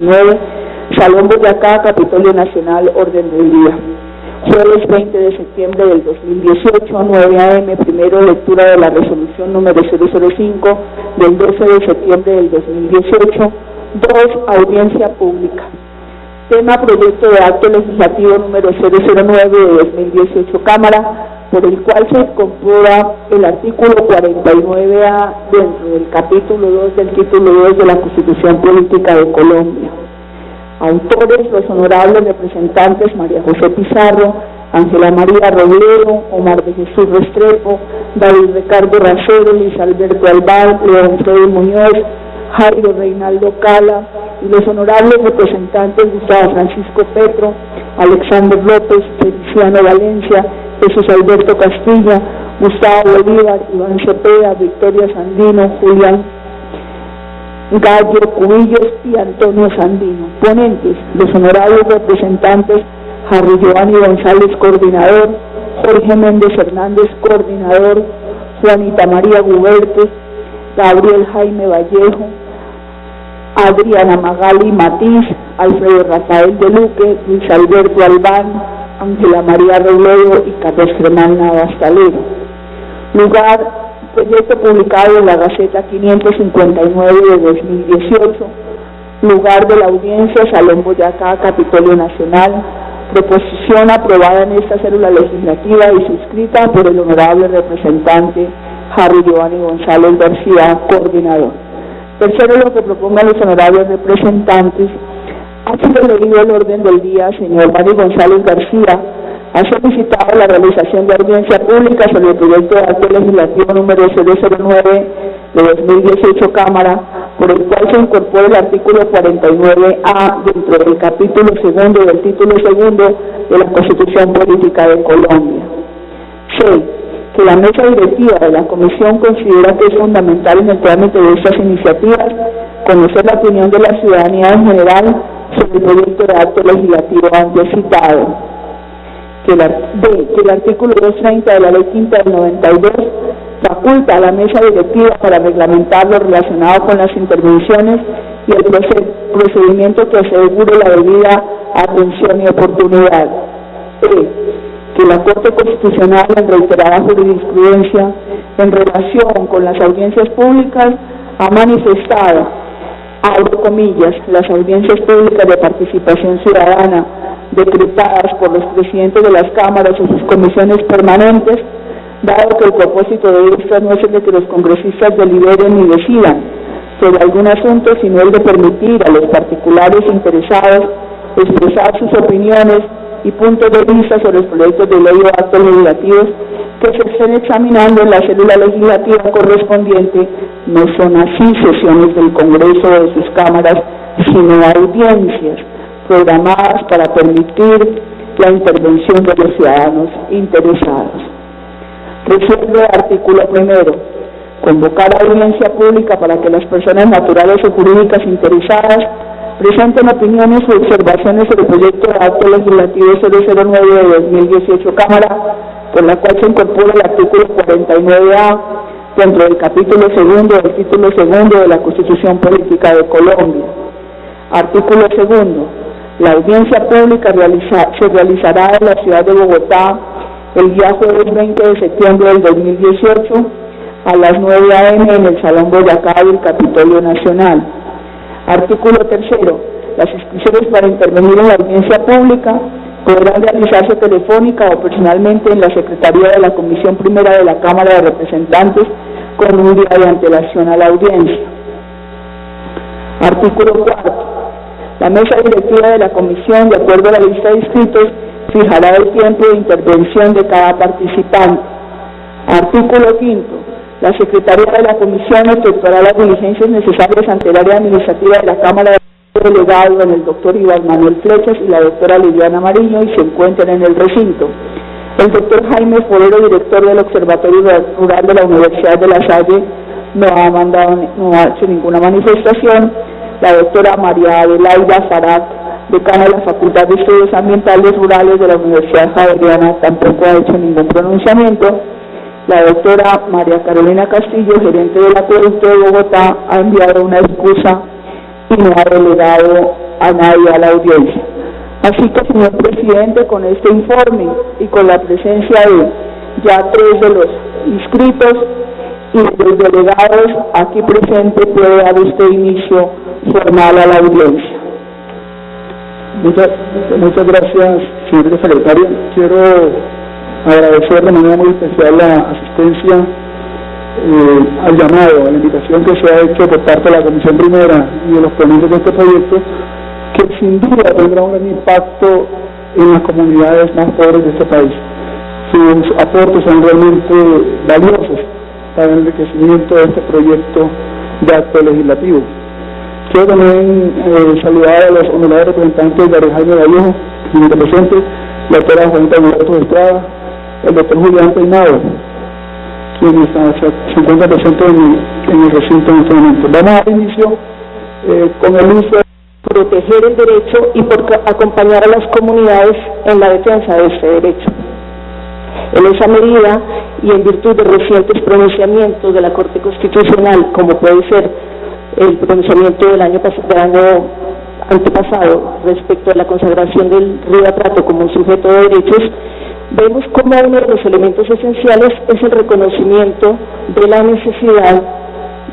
9, Salón Boyacá, Capitolio Nacional, orden del día. Jueves 20 de septiembre del 2018, 9 a.m., primero lectura de la resolución número 005 del 12 de septiembre del 2018. 2, audiencia pública. Tema: proyecto de acto legislativo número 009 de 2018, Cámara, por el cual se incorpora el artículo 49A dentro del capítulo 2 del título 2 de la Constitución Política de Colombia. Autores: los honorables representantes María José Pizarro, Ángela María Robledo, Omar de Jesús Restrepo, David Ricardo Racero, Luis Alberto Albán, León Freddy Muñoz, Jairo Reinaldo Cala, y los honorables representantes Gustavo Francisco Petro, Alexander López, Feliciano Valencia, Jesús Alberto Castilla, Gustavo Bolívar, Iván Cepeda, Victoria Sandino, Julián Gallo Cubillos y Antonio Sandino. Ponentes: los honorables representantes Harry Giovanni González, coordinador; Jorge Méndez Hernández, coordinador; Juanita María Guberte, Gabriel Jaime Vallejo, Adriana Magali Matiz, Alfredo Rafael de Luque, Luis Alberto Albán, Ángela María Robledo y Carlos Germán Navas Talero. Lugar: proyecto publicado en la Gaceta 559 de 2018. Lugar de la audiencia: Salón Boyacá, Capitolio Nacional. Proposición aprobada en esta célula legislativa y suscrita por el honorable representante Harry Giovanni González García, coordinador. Tercero, lo que propongan los honorables representantes. Ha sido leído el orden del día. Señor Mario González García ha solicitado la realización de audiencia pública sobre el proyecto de acto legislativo número 009 de 2018, Cámara, por el cual se incorpora el artículo 49A dentro del capítulo segundo del título segundo de la Constitución Política de Colombia. 6. Que la mesa directiva de la Comisión considera que es fundamental en el trámite de estas iniciativas conocer la opinión de la ciudadanía en general sobre el proyecto de acto legislativo antes citado. Que el artículo 230 de la Ley Quinta del 92 faculta a la mesa directiva para reglamentar lo relacionado con las intervenciones y el procedimiento que asegure la debida atención y oportunidad. Que la Corte Constitucional, en reiterada jurisprudencia en relación con las audiencias públicas, ha manifestado, abro comillas, las audiencias públicas de participación ciudadana decretadas por los presidentes de las cámaras o sus comisiones permanentes, dado que el propósito de estas no es el de que los congresistas deliberen ni decidan sobre algún asunto, sino el de permitir a los particulares interesados expresar sus opiniones y puntos de vista sobre los proyectos de ley o actos legislativos que se estén examinando en la célula legislativa correspondiente. No son así sesiones del Congreso o de sus cámaras, sino audiencias programadas para permitir la intervención de los ciudadanos interesados. Resuelve artículo primero: convocar audiencia pública para que las personas naturales o jurídicas interesadas presenten opiniones o observaciones sobre el proyecto de acto legislativo 009 de 2018, Cámara, por la cual se incorpora el artículo 49A dentro del capítulo segundo del título segundo de la Constitución Política de Colombia. Artículo segundo: la audiencia pública se realizará en la ciudad de Bogotá el día jueves 20 de septiembre del 2018 a las 9 a.m. en el Salón Boyacá del Capitolio Nacional. Artículo tercero: las inscripciones para intervenir en la audiencia pública podrán realizarse telefónica o personalmente en la Secretaría de la Comisión Primera de la Cámara de Representantes con un día de antelación a la audiencia. Artículo cuarto: la mesa directiva de la comisión, de acuerdo a la lista de inscritos, fijará el tiempo de intervención de cada participante. Artículo quinto: la secretaria de la comisión efectuará las diligencias necesarias ante el área administrativa de la Cámara de delegado en el doctor Iván Manuel Flechas y la doctora Liliana Mariño, y se encuentran en el recinto el doctor Jaime Forero, director del Observatorio Rural de la Universidad de La Salle, no ha hecho ninguna manifestación. La doctora María Adelaida Farat, decana de la Facultad de Estudios Ambientales Rurales de la Universidad Javeriana, tampoco ha hecho ningún pronunciamiento. La doctora María Carolina Castillo, gerente del Acueducto de Bogotá, ha enviado una excusa y no ha delegado a nadie a la audiencia. Así que, señor presidente, con este informe y con la presencia de ya 3 de los inscritos y de los delegados aquí presentes, puede dar usted inicio formal a la audiencia. Muchas gracias, señor secretario. Quiero agradecer de manera muy especial la asistencia al llamado, a la invitación que se ha hecho por parte de la Comisión Primera y de los ponentes de este proyecto, que sin duda tendrá un gran impacto en las comunidades más pobres de este país. Sus aportes son realmente valiosos para el enriquecimiento de este proyecto de acto legislativo. Quiero también saludar a los honorables representantes de Ariel Jaime Vallejo, quien está presente, la doctora Juanita Alberto Estrada, el doctor Julián Peinado, quien se encuentra presente en el recinto en este momento. Vamos a dar inicio con el uso de proteger el derecho y por acompañar a las comunidades en la defensa de este derecho. En esa medida, y en virtud de recientes pronunciamientos de la Corte Constitucional, como puede ser el pronunciamiento del año antepasado respecto a la consagración del Río Atrato como un sujeto de derechos, vemos como uno de los elementos esenciales es el reconocimiento de la necesidad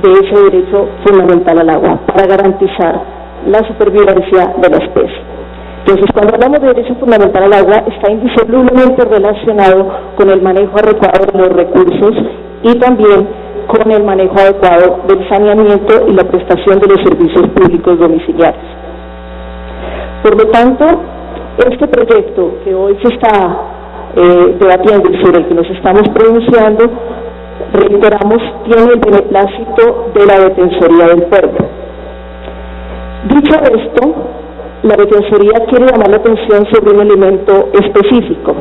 de ese derecho fundamental al agua para garantizar la supervivencia de la especie. Entonces, cuando hablamos de derecho fundamental al agua, está indisolublemente relacionado con el manejo adecuado de los recursos y también con el manejo adecuado del saneamiento y la prestación de los servicios públicos domiciliarios. Por lo tanto, este proyecto que hoy se está debatiendo y sobre el que nos estamos pronunciando, reiteramos, tiene el beneplácito de la Defensoría del Pueblo. Dicho esto, la Defensoría quiere llamar la atención sobre un elemento específico,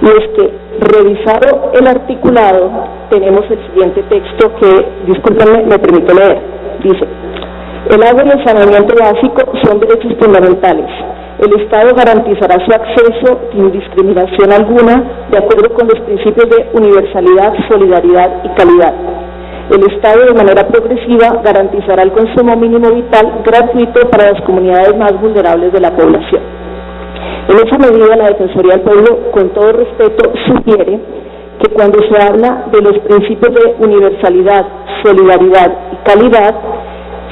y es que, revisado el articulado, tenemos el siguiente texto que, discúlpenme, me permito leer. Dice: el agua y el saneamiento básico son derechos fundamentales. El Estado garantizará su acceso sin discriminación alguna, de acuerdo con los principios de universalidad, solidaridad y calidad. El Estado, de manera progresiva, garantizará el consumo mínimo vital gratuito para las comunidades más vulnerables de la población. En esa medida, la Defensoría del Pueblo, con todo respeto, sugiere que cuando se habla de los principios de universalidad, solidaridad y calidad,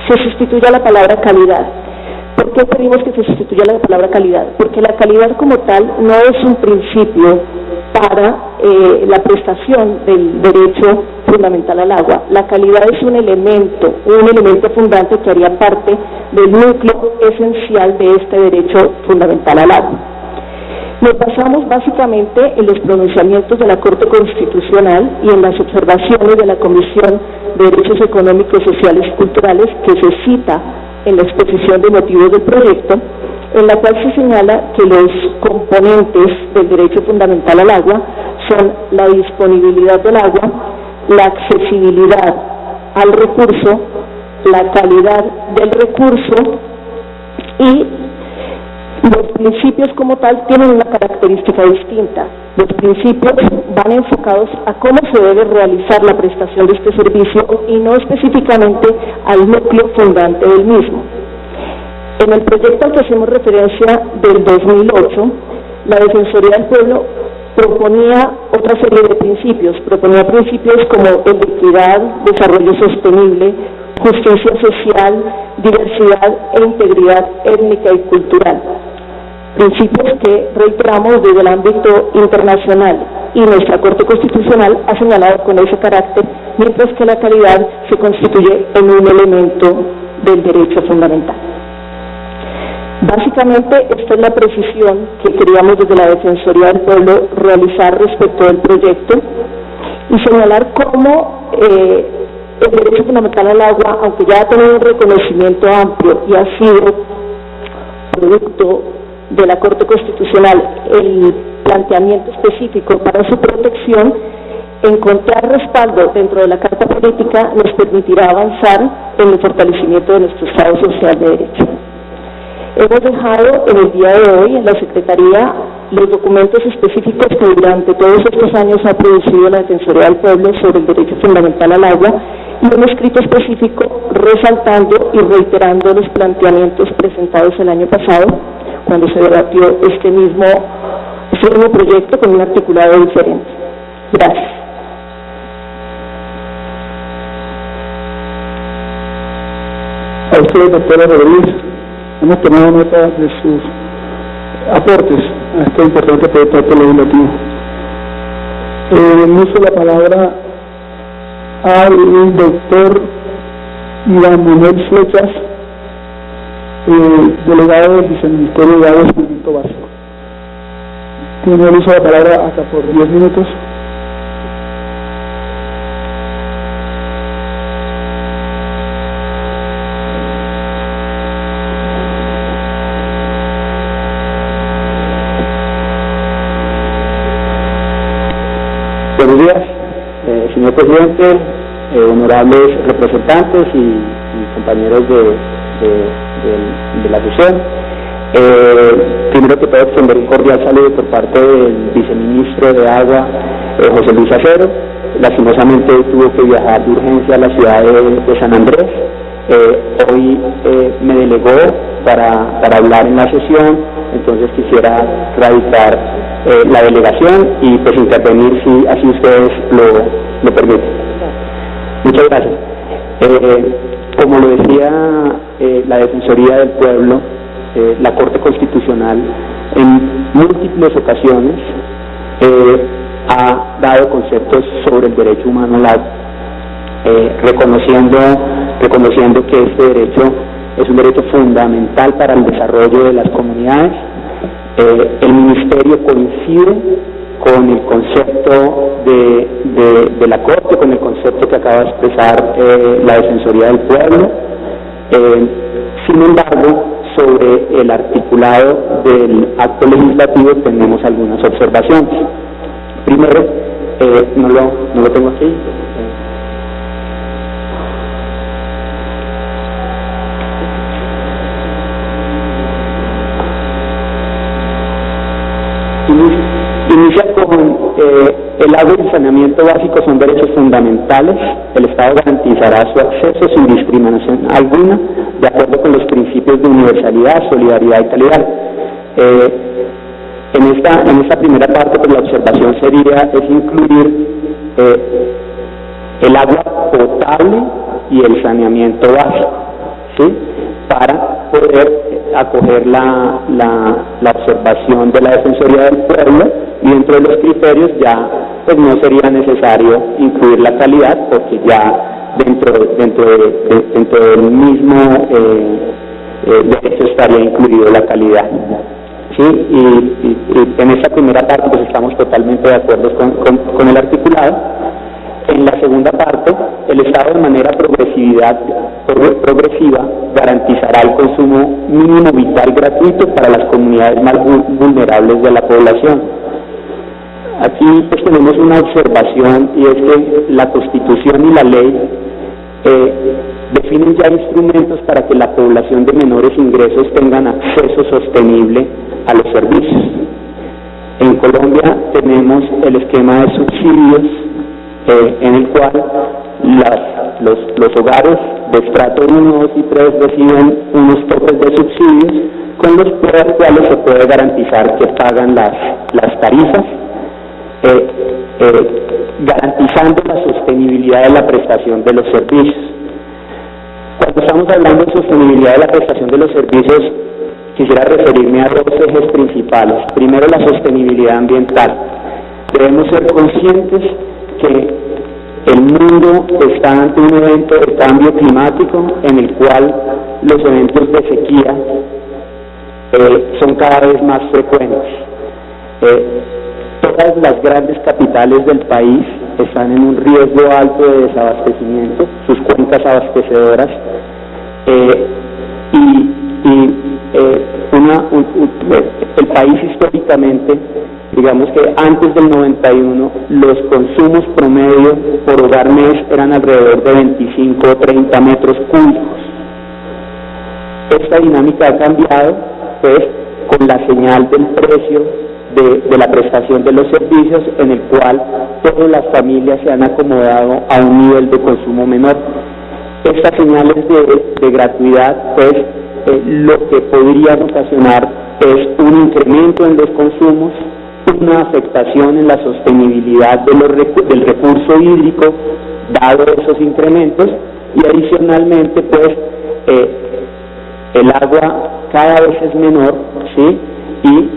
se sustituya la palabra calidad. ¿Por qué pedimos que se sustituya la palabra calidad? Porque la calidad como tal no es un principio para la prestación del derecho fundamental al agua. La calidad es un elemento fundante que haría parte del núcleo esencial de este derecho fundamental al agua. Nos basamos básicamente en los pronunciamientos de la Corte Constitucional y en las observaciones de la Comisión de Derechos Económicos, Sociales y Culturales que se cita en la exposición de motivos del proyecto, en la cual se señala que los componentes del derecho fundamental al agua son la disponibilidad del agua, la accesibilidad al recurso, la calidad del recurso, y los principios como tal tienen una característica distinta. Los principios van enfocados a cómo se debe realizar la prestación de este servicio y no específicamente al núcleo fundante del mismo. En el proyecto al que hacemos referencia del 2008, la Defensoría del Pueblo proponía otra serie de principios, proponía principios como el de equidad, desarrollo sostenible, justicia social, diversidad e integridad étnica y cultural. Principios que reiteramos desde el ámbito internacional, y nuestra Corte Constitucional ha señalado con ese carácter, mientras que la calidad se constituye en un elemento del derecho fundamental. Básicamente, esta es la precisión que queríamos desde la Defensoría del Pueblo realizar respecto del proyecto y señalar cómo el derecho fundamental al agua, aunque ya ha tenido un reconocimiento amplio y ha sido producto de la Corte Constitucional el planteamiento específico para su protección, encontrar respaldo dentro de la Carta Política nos permitirá avanzar en el fortalecimiento de nuestro Estado Social de Derecho. Hemos dejado en el día de hoy en la Secretaría los documentos específicos que durante todos estos años ha producido la Defensoría del Pueblo sobre el derecho fundamental al agua, y un escrito específico resaltando y reiterando los planteamientos presentados el año pasado, cuando se debatió este mismo proyecto con un articulado diferente. Gracias. A usted, doctora Rodríguez, hemos tomado nota de sus aportes a este importante proyecto legislativo. Uso la palabra al doctor Iván Manuel Flechas, delegado del Viceministerio de Agua y Saneamiento Básico. Tiene el uso de la palabra hasta por 10 minutos. Buenos días, señor presidente, honorables representantes y compañeros de la sesión. Primero que todo, extender un cordial saludo por parte del viceministro de Agua, José Luis Acero. Lastimosamente tuvo que viajar de urgencia a la ciudad de San Andrés. Hoy me delegó para hablar en la sesión, entonces quisiera radicar la delegación y pues intervenir si así ustedes lo permiten. Muchas gracias. Como lo decía la Defensoría del Pueblo, la Corte Constitucional en múltiples ocasiones ha dado conceptos sobre el derecho humano al agua, reconociendo que este derecho es un derecho fundamental para el desarrollo de las comunidades. El Ministerio coincide con el concepto de la Corte, con el concepto que acaba de expresar la Defensoría del Pueblo. Sin embargo, sobre el articulado del acto legislativo tenemos algunas observaciones. Primero, no lo tengo aquí. Inicia con el agua y el saneamiento básico son derechos fundamentales. El Estado garantizará su acceso sin discriminación alguna, de acuerdo con los principios de universalidad, solidaridad y calidad. En esta primera parte, pues, la observación es incluir el agua potable y el saneamiento básico, ¿sí?, para poder acoger la observación de la Defensoría del Pueblo, y dentro de los criterios ya pues no sería necesario incluir la calidad, porque ya dentro del mismo derecho estaría incluido la calidad. Sí, y en esta primera parte pues estamos totalmente de acuerdo con el articulado. En la segunda parte, el Estado de manera progresiva garantizará el consumo mínimo vital gratuito para las comunidades más vulnerables de la población. Aquí pues tenemos una observación, y es que la Constitución y la ley definen ya instrumentos para que la población de menores ingresos tengan acceso sostenible a los servicios. En Colombia tenemos el esquema de subsidios, en el cual los hogares de estrato 1, 2 y 3 reciben unos topes de subsidios con los cuales se puede garantizar que pagan las tarifas, garantizando la sostenibilidad de la prestación de los servicios. Cuando estamos hablando de sostenibilidad de la prestación de los servicios, quisiera referirme a dos ejes principales. Primero, la sostenibilidad ambiental. Debemos ser conscientes que el mundo está ante un evento de cambio climático en el cual los eventos de sequía son cada vez más frecuentes. Todas las grandes capitales del país están en un riesgo alto de desabastecimiento, sus cuencas abastecedoras, el país históricamente, digamos que antes del 91, los consumos promedio por hogar mes eran alrededor de 25 o 30 metros cúbicos. Esta dinámica ha cambiado, pues, con la señal del precio de la prestación de los servicios, en el cual todas las familias se han acomodado a un nivel de consumo menor. Estas señales de gratuidad, pues, lo que podrían ocasionar es un incremento en los consumos, una afectación en la sostenibilidad del recurso hídrico, dado esos incrementos, y adicionalmente, pues, el agua cada vez es menor, ¿sí? Y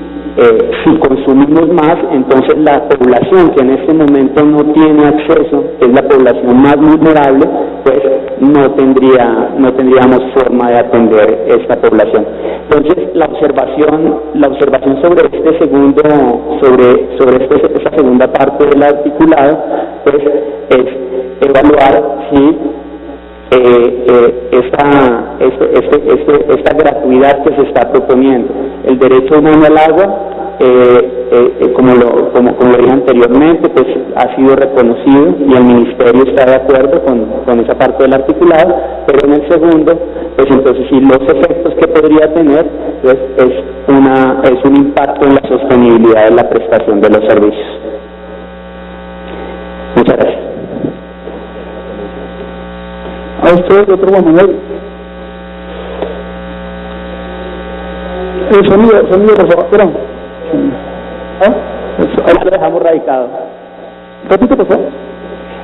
si consumimos más, entonces la población que en este momento no tiene acceso, que es la población más vulnerable, pues no tendríamos forma de atender esta población. Entonces la observación sobre este segundo, esta segunda parte del articulado, pues es evaluar si esta gratuidad que se está proponiendo, el derecho humano al agua, como lo dije anteriormente, pues ha sido reconocido y el Ministerio está de acuerdo con esa parte del articulado, pero en el segundo, pues entonces sí, los efectos que podría tener, pues es un impacto en la sostenibilidad de la prestación de los servicios. Muchas gracias. A usted, doctor Juan Manuel. El sonido, por favor. Espera. Ahí lo dejamos radicado. Repite, por favor.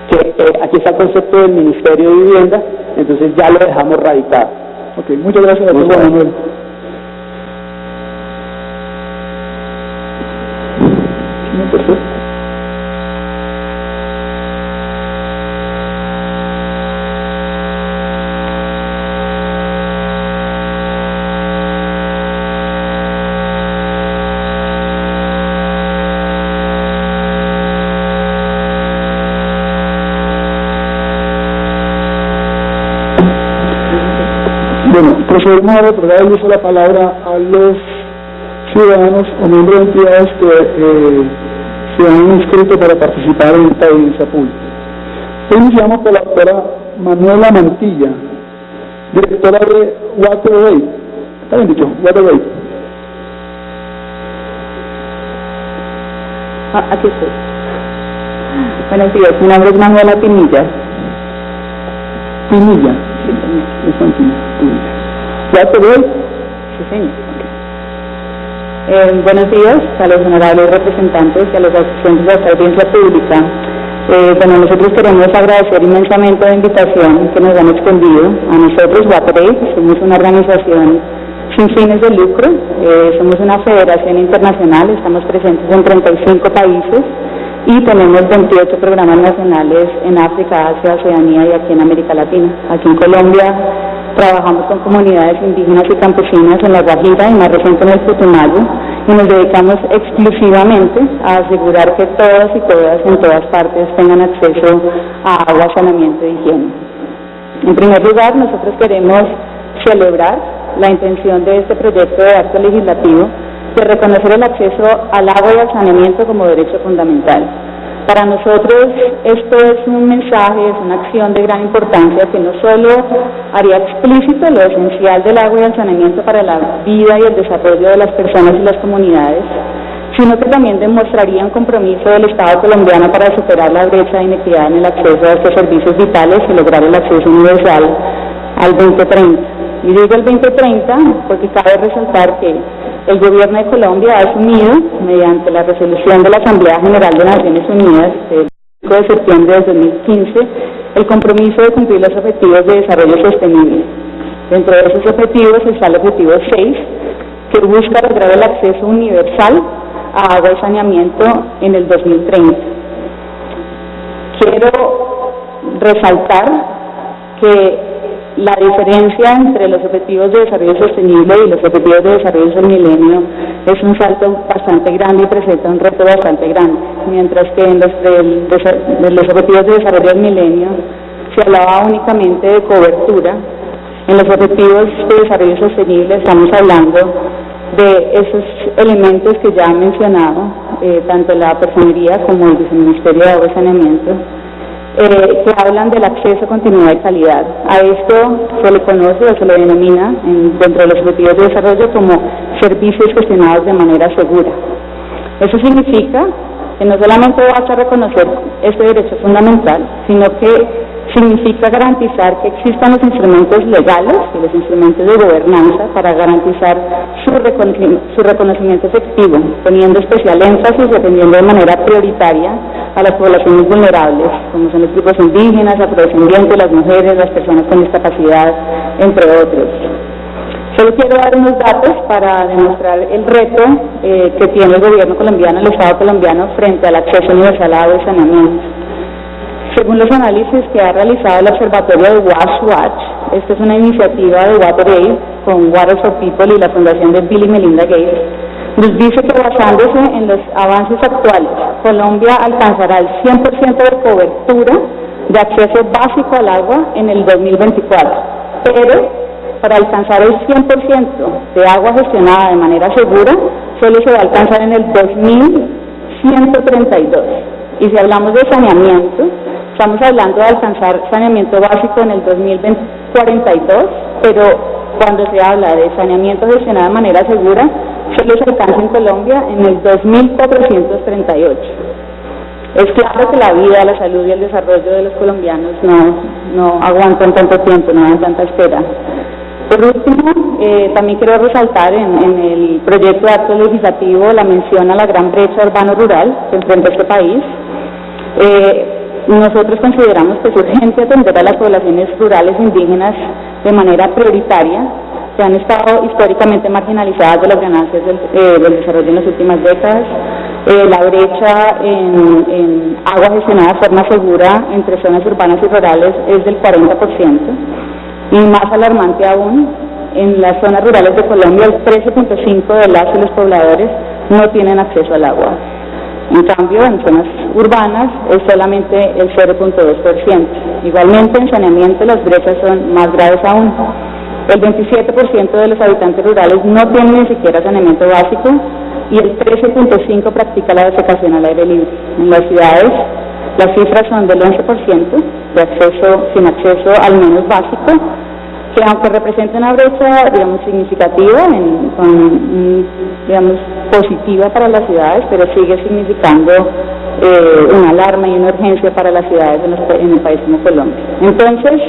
Que aquí está el concepto del Ministerio de Vivienda, entonces ya lo dejamos radicado. Ok, muchas gracias, doctor Juan Manuel. Perfecto. Bueno, procedemos a otorgar el uso de la palabra a los ciudadanos o miembros de entidades que se han inscrito para participar en esta audiencia pública. Hoy iniciamos por la doctora Manuela Mantilla, directora de WaterRate. ¿Está bien dicho? WaterRate. Aquí estoy. Buenos días, mi nombre es Manuela Pinilla. Pinilla. Sí, señor. Es Pinilla. WaterRate. Sí, señor. Buenos días a los honorables representantes y a los asistentes de esta audiencia pública. Bueno, nosotros queremos agradecer inmensamente la invitación que nos han extendido a nosotros. WaterRate, somos una organización sin fines de lucro, somos una federación internacional, estamos presentes en 35 países y tenemos 28 programas nacionales en África, Asia, Oceanía y aquí en América Latina. Aquí en Colombia trabajamos con comunidades indígenas y campesinas en La Guajira y más reciente en el Putumayo, y nos dedicamos exclusivamente a asegurar que todas y todas en todas partes tengan acceso a agua, saneamiento e higiene. En primer lugar, nosotros queremos celebrar la intención de este proyecto de acto legislativo de reconocer el acceso al agua y al saneamiento como derecho fundamental. Para nosotros esto es un mensaje, es una acción de gran importancia que no solo haría explícito lo esencial del agua y el saneamiento para la vida y el desarrollo de las personas y las comunidades, sino que también demostraría un compromiso del Estado colombiano para superar la brecha de inequidad en el acceso a estos servicios vitales y lograr el acceso universal al 2030. Y digo el 2030 porque cabe resaltar que el Gobierno de Colombia ha asumido, mediante la resolución de la Asamblea General de Naciones Unidas del 5 de septiembre de 2015, el compromiso de cumplir los objetivos de desarrollo sostenible. Dentro de esos objetivos está el objetivo 6, que busca lograr el acceso universal a agua y saneamiento en el 2030. Quiero resaltar que la diferencia entre los objetivos de desarrollo sostenible y los objetivos de desarrollo del milenio es un salto bastante grande y presenta un reto bastante grande, mientras que en los objetivos de desarrollo del milenio se hablaba únicamente de cobertura. En los objetivos de desarrollo sostenible estamos hablando de esos elementos que ya han mencionado, tanto la personería como el Viceministerio de Agua y Saneamiento, que hablan del acceso, continuidad y calidad. A esto se le conoce o se le denomina dentro de los objetivos de desarrollo como servicios gestionados de manera segura. Eso significa que no solamente basta reconocer este derecho fundamental, sino que significa garantizar que existan los instrumentos legales y los instrumentos de gobernanza para garantizar su reconocimiento efectivo, poniendo especial énfasis y atendiendo de manera prioritaria a las poblaciones vulnerables, como son los grupos indígenas, afrodescendientes, las mujeres, las personas con discapacidad, entre otros. Solo quiero dar unos datos para demostrar el reto que tiene el gobierno colombiano, el Estado colombiano, frente al acceso universal a agua y saneamiento. Según los análisis que ha realizado el observatorio de WashWatch, esta es una iniciativa de WaterAid con Water for People y la fundación de Bill y Melinda Gates, nos dice que basándose en los avances actuales, Colombia alcanzará el 100% de cobertura de acceso básico al agua en el 2024, pero para alcanzar el 100% de agua gestionada de manera segura, solo se va a alcanzar en el 2132. Y si hablamos de saneamiento, estamos hablando de alcanzar saneamiento básico en el 2042, pero cuando se habla de saneamiento gestionado de manera segura, solo se alcanza en Colombia en el 2438. Es claro que la vida, la salud y el desarrollo de los colombianos no aguantan tanto tiempo, no dan tanta espera. Por último, también quiero resaltar en el proyecto de acto legislativo la mención a la gran brecha urbano-rural que enfrenta este país. Nosotros consideramos que es urgente atender a las poblaciones rurales indígenas de manera prioritaria, que han estado históricamente marginalizadas de las ganancias del desarrollo en las últimas décadas. La brecha en agua gestionada de forma segura entre zonas urbanas y rurales es del 40%, y más alarmante aún, en las zonas rurales de Colombia el 13.5% de las y los pobladores no tienen acceso al agua. En cambio, en zonas urbanas es solamente el 0.2%. Igualmente, en saneamiento las brechas son más graves aún. El 27% de los habitantes rurales no tienen ni siquiera saneamiento básico y el 13.5% practica la desecación al aire libre. En las ciudades, las cifras son del 11% de acceso, sin acceso al menos básico, que aunque representa una brecha, digamos, significativa, digamos, positiva para las ciudades, pero sigue significando una alarma y una urgencia para las ciudades en el país como Colombia. Entonces,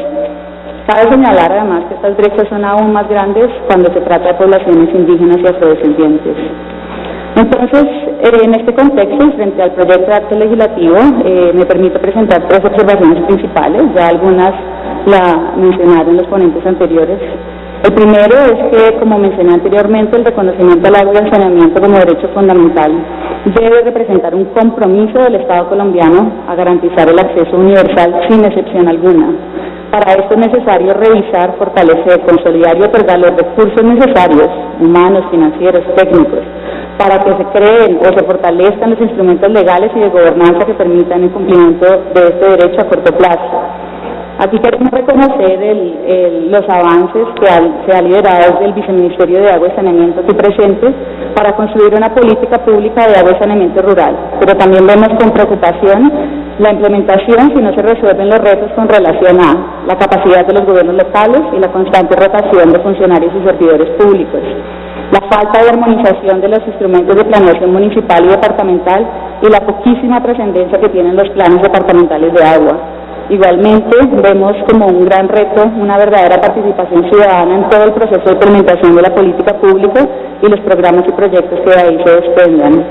cabe señalar además que estas brechas son aún más grandes cuando se trata de poblaciones indígenas y afrodescendientes. Entonces, en este contexto, frente al proyecto de acto legislativo, me permito presentar tres observaciones principales, ya algunas la mencionaron los ponentes anteriores. El primero es que, como mencioné anteriormente, el reconocimiento al agua y al saneamiento como derecho fundamental debe representar un compromiso del Estado colombiano a garantizar el acceso universal sin excepción alguna. Para esto es necesario revisar, fortalecer, consolidar y otorgar los recursos necesarios, humanos, financieros, técnicos, para que se creen o se fortalezcan los instrumentos legales y de gobernanza que permitan el cumplimiento de este derecho a corto plazo. Aquí queremos reconocer los avances que se ha liderado desde el Viceministerio de Agua y Saneamiento aquí presente para construir una política pública de agua y saneamiento rural, pero también vemos con preocupación la implementación si no se resuelven los retos con relación a la capacidad de los gobiernos locales y la constante rotación de funcionarios y servidores públicos, la falta de armonización de los instrumentos de planeación municipal y departamental y la poquísima trascendencia que tienen los planes departamentales de agua. Igualmente, vemos como un gran reto una verdadera participación ciudadana en todo el proceso de implementación de la política pública y los programas y proyectos que de ahí se desprendan.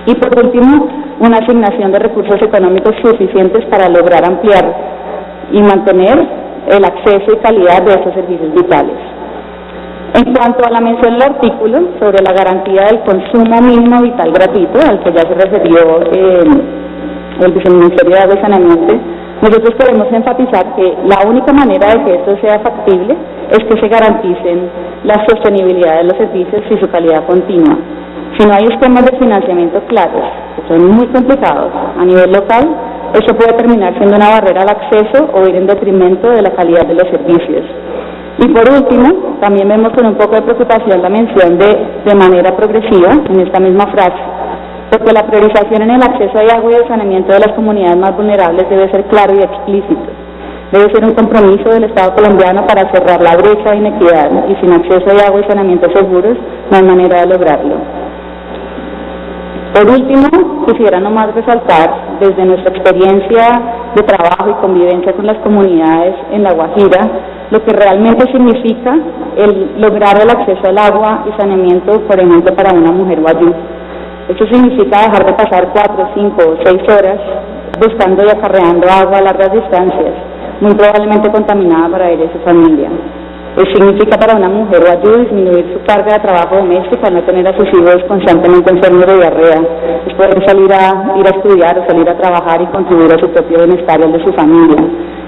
Y por último, una asignación de recursos económicos suficientes para lograr ampliar y mantener el acceso y calidad de estos servicios vitales. En cuanto a la mención del artículo sobre la garantía del consumo mínimo vital gratuito, al que ya se refirió el Viceministerio de Agua y Saneamiento, nosotros queremos enfatizar que la única manera de que esto sea factible es que se garanticen la sostenibilidad de los servicios y su calidad continua. Si no hay esquemas de financiamiento claros, que son muy complicados a nivel local, eso puede terminar siendo una barrera al acceso o ir en detrimento de la calidad de los servicios. Y por último, también vemos con un poco de preocupación la mención de manera progresiva en esta misma frase, porque la priorización en el acceso a agua y el saneamiento de las comunidades más vulnerables debe ser claro y explícito. Debe ser un compromiso del Estado colombiano para cerrar la brecha de inequidad, y sin acceso a agua y saneamiento seguros no hay manera de lograrlo. Por último, quisiera nomás resaltar desde nuestra experiencia de trabajo y convivencia con las comunidades en La Guajira, lo que realmente significa el lograr el acceso al agua y saneamiento, por ejemplo, para una mujer guayú. Esto significa dejar de pasar 4, 5 o 6 horas buscando y acarreando agua a largas distancias, muy probablemente contaminada para ella y su familia. Significa para una mujer guayú disminuir su carga de trabajo doméstico al no tener a sus hijos constantemente enfermos de diarrea, es poder ir a estudiar o salir a trabajar y contribuir a su propio bienestar y al de su familia.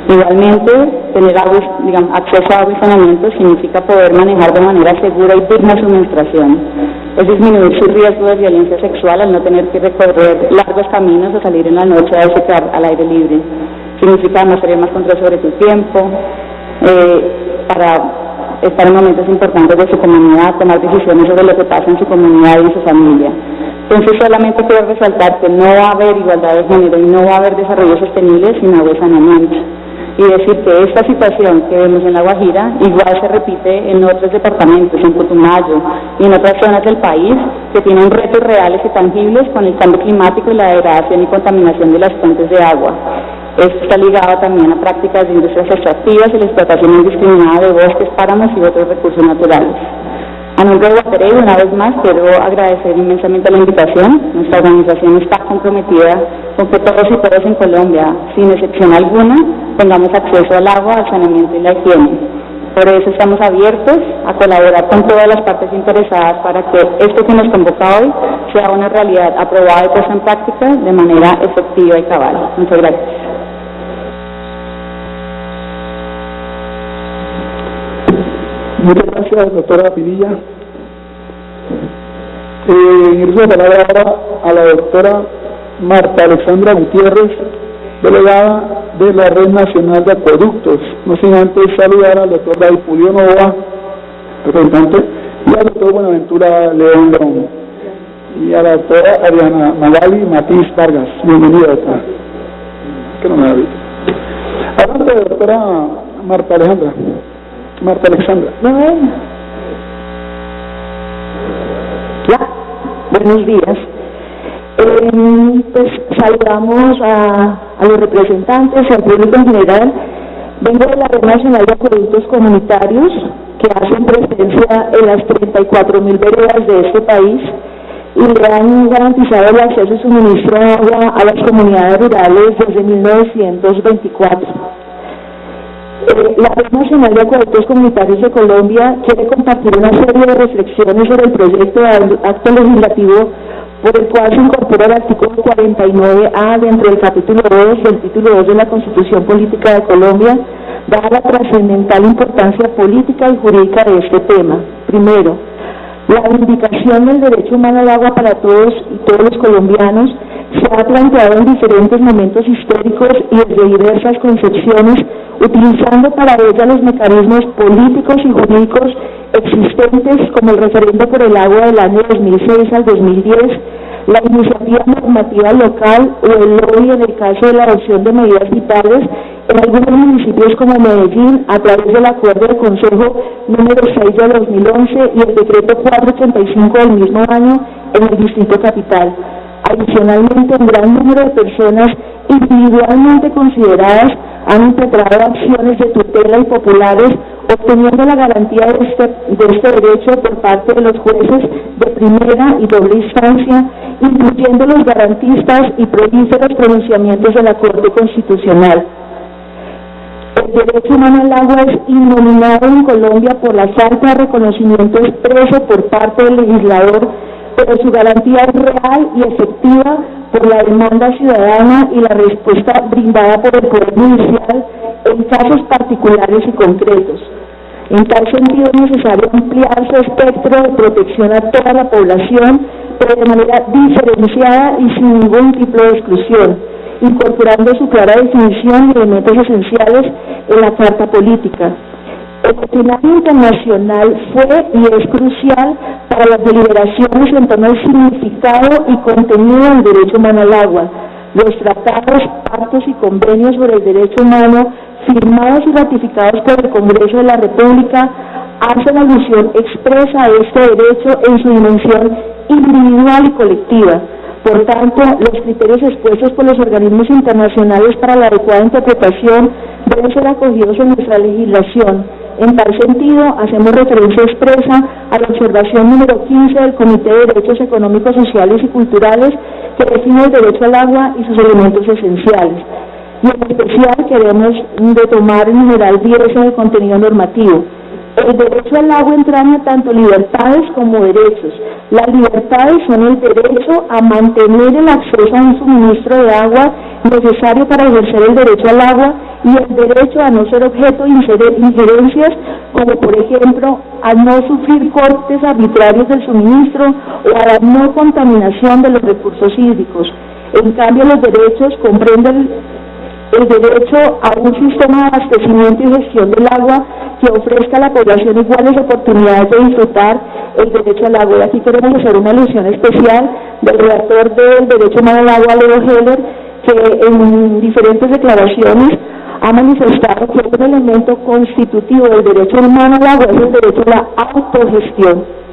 Igualmente, tener acceso a agua y saneamiento significa poder manejar de manera segura y digna su menstruación. Es disminuir su riesgo de violencia sexual al no tener que recorrer largos caminos o salir en la noche a defecar al aire libre. Significa no tener más control sobre tu tiempo, para estar en momentos importantes de su comunidad, tomar decisiones sobre lo que pasa en su comunidad y en su familia. Entonces, solamente quiero resaltar que no va a haber igualdad de género y no va a haber desarrollo sostenible sin agua y saneamiento. Y decir que esta situación que vemos en La Guajira igual se repite en otros departamentos, en Putumayo y en otras zonas del país que tienen retos reales y tangibles con el cambio climático y la degradación y contaminación de las fuentes de agua. Esto está ligado también a prácticas de industrias extractivas y la explotación indiscriminada de bosques, páramos y otros recursos naturales. A nombre de Guaterey, una vez más, quiero agradecer inmensamente la invitación. Nuestra organización está comprometida con que todos y todas en Colombia, sin excepción alguna, tengamos acceso al agua, al saneamiento y la higiene. Por eso estamos abiertos a colaborar con todas las partes interesadas para que esto que nos convoca hoy sea una realidad aprobada y puesta en práctica de manera efectiva y cabal. Muchas gracias. Muchas gracias, doctora Pinilla. Ingreso la palabra ahora a la doctora Marta Alexandra Gutiérrez, delegada de la Red Nacional de Acueductos. No sin antes saludar al doctor David Julio Nova, representante, y al doctor Buenaventura León León, y a la doctora Ariana Magali Matiz Vargas. Bienvenida, doctora. Que no me da visto. Adelante, doctora Marta Alexandra. Ya, buenos días. Pues saludamos a los representantes, al público en general. Vengo de la Red Nacional de Acueductos Comunitarios, que hacen presencia en las 34.000 veredas de este país y le han garantizado el acceso y suministro de agua a las comunidades rurales desde 1924. La Red Nacional de Acueductos Comunitarios de Colombia quiere compartir una serie de reflexiones sobre el proyecto de acto legislativo por el cual se incorpora el artículo 49A dentro del capítulo 2 del título 2 de la Constitución Política de Colombia, dada la trascendental importancia política y jurídica de este tema. Primero, la reivindicación del derecho humano al agua para todos y todos los colombianos se ha planteado en diferentes momentos históricos y desde diversas concepciones, utilizando para ella los mecanismos políticos y jurídicos existentes como el referendo por el agua del año 2006 al 2010, la iniciativa normativa local o el lobby en el caso de la adopción de medidas vitales en algunos municipios como Medellín a través del acuerdo del Consejo número 6 de 2011 y el decreto 485 del mismo año en el Distrito Capital. Adicionalmente, un gran número de personas individualmente consideradas han integrado acciones de tutela y populares, obteniendo la garantía de este derecho por parte de los jueces de primera y doble instancia, incluyendo los garantistas y prolíferos pronunciamientos de la Corte Constitucional. El derecho humano al agua es innominado en Colombia por la falta de reconocimiento expreso por parte del legislador, pero su garantía es real y efectiva por la demanda ciudadana y la respuesta brindada por el Poder Judicial en casos particulares y concretos. En tal sentido es necesario ampliar su espectro de protección a toda la población, pero de manera diferenciada y sin ningún tipo de exclusión, incorporando su clara definición y elementos esenciales en la Carta Política. El escenario internacional fue y es crucial para las deliberaciones en torno al significado y contenido del derecho humano al agua. Los tratados, pactos y convenios sobre el derecho humano firmados y ratificados por el Congreso de la República hacen alusión expresa a este derecho en su dimensión individual y colectiva. Por tanto, los criterios expuestos por los organismos internacionales para la adecuada interpretación deben ser acogidos en nuestra legislación. En tal sentido, hacemos referencia expresa a la observación número 15 del Comité de Derechos Económicos, Sociales y Culturales, que define el derecho al agua y sus elementos esenciales. Y en especial queremos retomar el numeral 10 en el contenido normativo. El derecho al agua entraña tanto libertades como derechos. Las libertades son el derecho a mantener el acceso a un suministro de agua necesario para ejercer el derecho al agua y el derecho a no ser objeto de injerencias, como por ejemplo a no sufrir cortes arbitrarios del suministro o a la no contaminación de los recursos hídricos. En cambio, los derechos comprenden el derecho a un sistema de abastecimiento y gestión del agua que ofrezca a la población iguales oportunidades de disfrutar el derecho al agua. Y aquí queremos hacer una alusión especial del redactor del Derecho Humano al Agua, Leo Heller, que en diferentes declaraciones ha manifestado que un elemento constitutivo del derecho humano al agua es el derecho a la autogestión.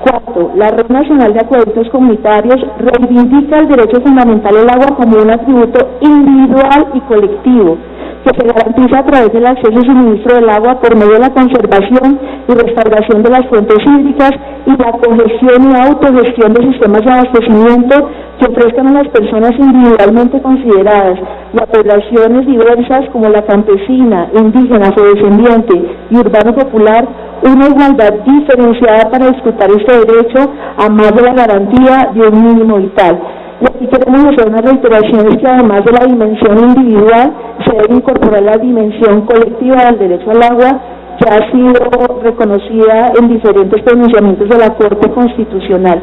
Cuarto, la Red Nacional de Acueductos Comunitarios reivindica el derecho fundamental al agua como un atributo individual y colectivo, que se garantiza a través del acceso y suministro del agua por medio de la conservación y restauración de las fuentes hídricas y la cogestión y autogestión de sistemas de abastecimiento que ofrezcan a las personas individualmente consideradas y a poblaciones diversas como la campesina, indígena, afrodescendiente y urbano popular una igualdad diferenciada para disfrutar este derecho a más de la garantía de un mínimo vital. Y aquí queremos hacer una reiteración, es que además de la dimensión individual se debe incorporar la dimensión colectiva del derecho al agua, que ha sido reconocida en diferentes pronunciamientos de la Corte Constitucional.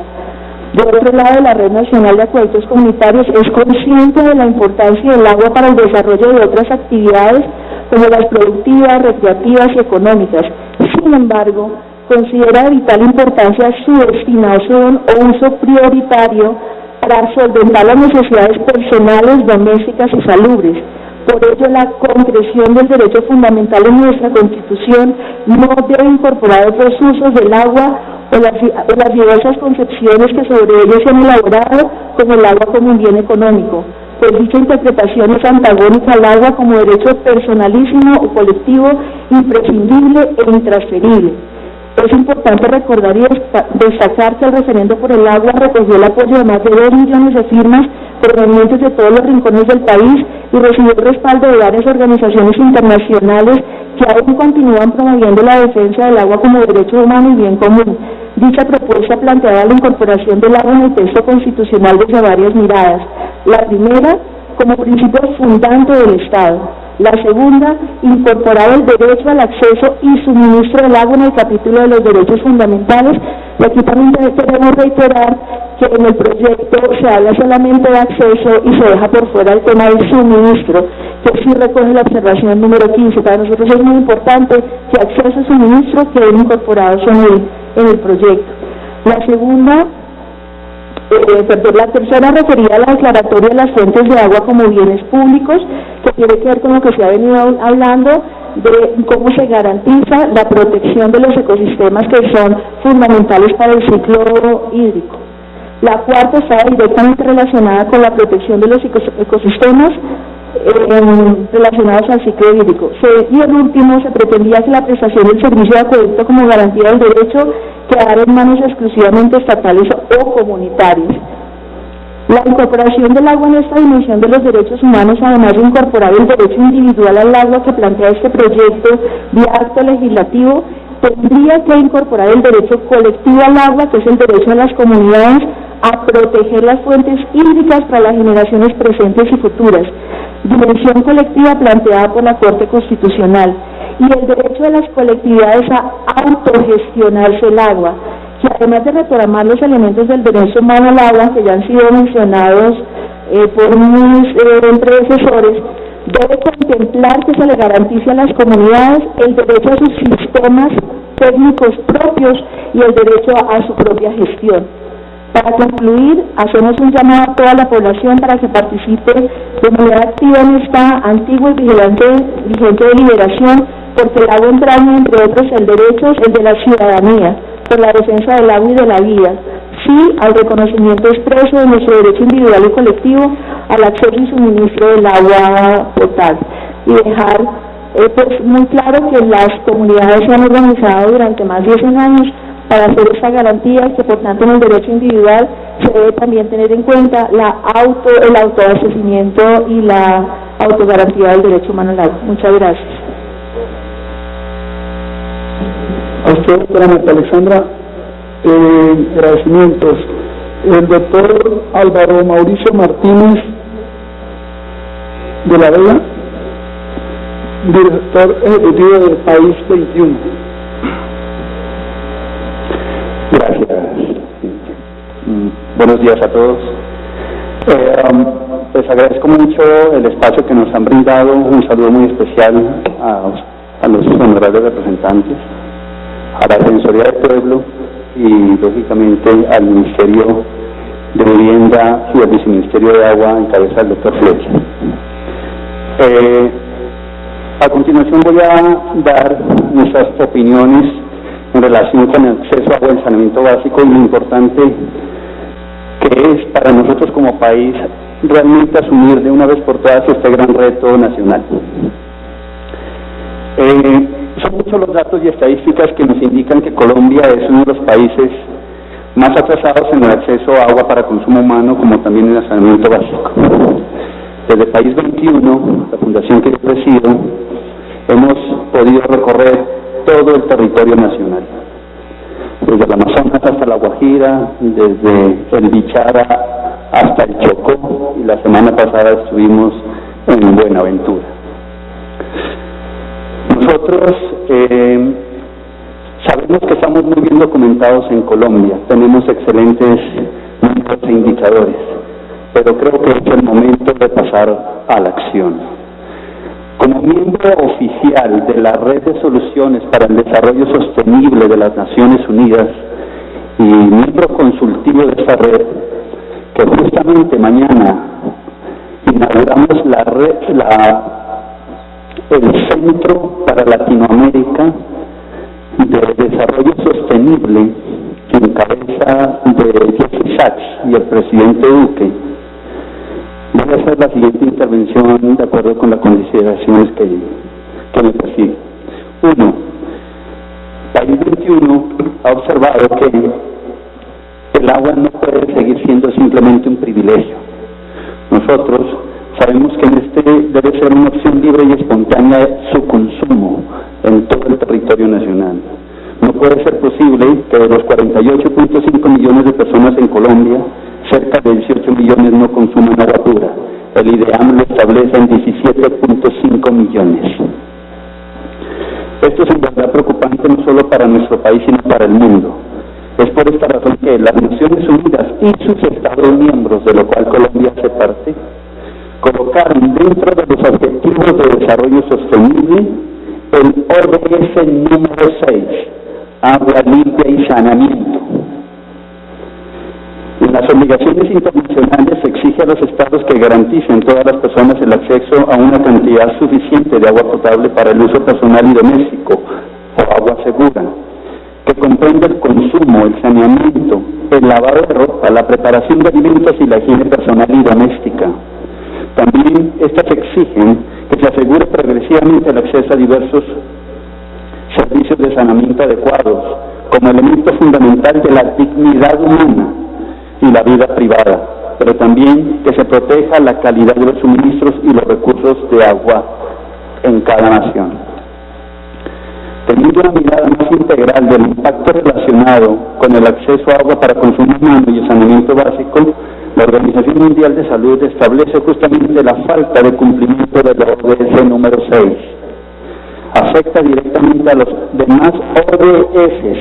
De otro lado, la Red Nacional de Acueductos Comunitarios es consciente de la importancia del agua para el desarrollo de otras actividades como las productivas, recreativas y económicas. Sin embargo, considera de vital importancia su destinación o uso prioritario para solventar las necesidades personales, domésticas y salubres. Por ello, la concreción del derecho fundamental en nuestra Constitución no debe incorporar otros usos del agua o las diversas concepciones que sobre ello se han elaborado, como el agua como un bien económico, pues dicha interpretación es antagónica al agua como derecho personalísimo o colectivo, imprescindible e intransferible. Es importante recordar y destacar que el referendo por el agua recogió el apoyo de más de 2 millones de firmas provenientes de todos los rincones del país y recibió el respaldo de varias organizaciones internacionales que aún continúan promoviendo la defensa del agua como derecho humano y bien común. Dicha propuesta planteaba la incorporación del agua en el texto constitucional desde varias miradas. La primera, como principio fundante del Estado. La segunda, incorporar el derecho al acceso y suministro del agua en el capítulo de los derechos fundamentales. Y aquí también queremos reiterar que en el proyecto se habla solamente de acceso y se deja por fuera el tema del suministro, que sí recoge la observación número 15. Para nosotros es muy importante que acceso y suministro queden incorporados en el proyecto. La segunda, la tercera referida a la declaratoria de las fuentes de agua como bienes públicos, que tiene que ver con lo que se ha venido hablando de cómo se garantiza la protección de los ecosistemas que son fundamentales para el ciclo hídrico. La cuarta está directamente relacionada con la protección de los ecosistemas relacionados al ciclo hídrico. Y el último, se pretendía que la prestación del servicio de acueducto como garantía del derecho quedara en manos exclusivamente estatales o comunitarias. La incorporación del agua en esta dimensión de los derechos humanos, además de incorporar el derecho individual al agua que plantea este proyecto de acto legislativo, tendría que incorporar el derecho colectivo al agua, que es el derecho de las comunidades a proteger las fuentes hídricas para las generaciones presentes y futuras, dimensión colectiva planteada por la Corte Constitucional, y el derecho de las colectividades a autogestionarse el agua, que además de reclamar los elementos del derecho humano al agua, que ya han sido mencionados por mis predecesores, debe contemplar que se le garantice a las comunidades el derecho a sus sistemas técnicos propios y el derecho a su propia gestión. Para concluir, hacemos un llamado a toda la población para que participe de manera activa en esta antigua y vigente deliberación, porque el agua entraña, entre otros, el derecho, el de la ciudadanía, por la defensa del agua y de la vida. sí al reconocimiento expreso de nuestro derecho individual y colectivo al acceso y suministro del agua potable, y dejar pues muy claro que las comunidades se han organizado durante más de 100 años para hacer esa garantía, y que por tanto en el derecho individual se debe también tener en cuenta el autoabastecimiento y la autogarantía del derecho humano al agua. Muchas gracias. A usted, doctora Marta Alexandra, agradecimientos. El doctor Álvaro Mauricio Martínez de la Vega, director ejecutivo de País 21. Gracias. Buenos días a todos. Les agradezco mucho el espacio que nos han brindado. Un saludo muy especial a los honorables representantes, a la Defensoría del Pueblo y, lógicamente, al Ministerio de Vivienda y al Viceministerio de Agua en cabeza del doctor Flecha. A continuación voy a dar nuestras opiniones en relación con el acceso a agua y saneamiento básico y lo importante que es para nosotros como país realmente asumir de una vez por todas este gran reto nacional. Son muchos los datos y estadísticas que nos indican que Colombia es uno de los países más atrasados en el acceso a agua para consumo humano, como también en el saneamiento básico. Desde País 21, la fundación que yo presido, hemos podido recorrer todo el territorio nacional, desde el Amazonas hasta la Guajira, desde el Bichara hasta el Chocó, y la semana pasada estuvimos en Buenaventura. Nosotros sabemos que estamos muy bien documentados en Colombia, tenemos excelentes números e indicadores, pero creo que es el momento de pasar a la acción. Como miembro oficial de la Red de Soluciones para el Desarrollo Sostenible de las Naciones Unidas y miembro consultivo de esta red, que justamente mañana inauguramos el Centro para Latinoamérica de Desarrollo Sostenible, en cabeza de Jeffrey Sachs y el presidente Duque, voy a hacer la siguiente intervención de acuerdo con las consideraciones que me persiguen. 1. País 21 ha observado que el agua no puede seguir siendo simplemente un privilegio. Nosotros sabemos que debe ser una opción libre y espontánea su consumo en todo el territorio nacional. No puede ser posible que de los 48.5 millones de personas en Colombia, cerca de 18 millones no consuman agua pura. El IDEAM lo establece en 17.5 millones. Esto es en verdad preocupante no solo para nuestro país, sino para el mundo. Es por esta razón que las Naciones Unidas y sus Estados miembros, de lo cual Colombia hace parte, colocaron dentro de los Objetivos de Desarrollo Sostenible el ODS número 6, agua limpia y saneamiento. En las obligaciones internacionales se exige a los estados que garanticen a todas las personas el acceso a una cantidad suficiente de agua potable para el uso personal y doméstico, o agua segura, que comprende el consumo, el saneamiento, el lavado de ropa, la preparación de alimentos y la higiene personal y doméstica. También estas exigen que se asegure progresivamente el acceso a diversos servicios de saneamiento adecuados, como elemento fundamental de la dignidad humana y la vida privada, pero también que se proteja la calidad de los suministros y los recursos de agua en cada nación. Teniendo una mirada más integral del impacto relacionado con el acceso a agua para consumo humano y el saneamiento básico, la Organización Mundial de Salud establece justamente la falta de cumplimiento de la ODS número 6. Afecta directamente a los demás ODS.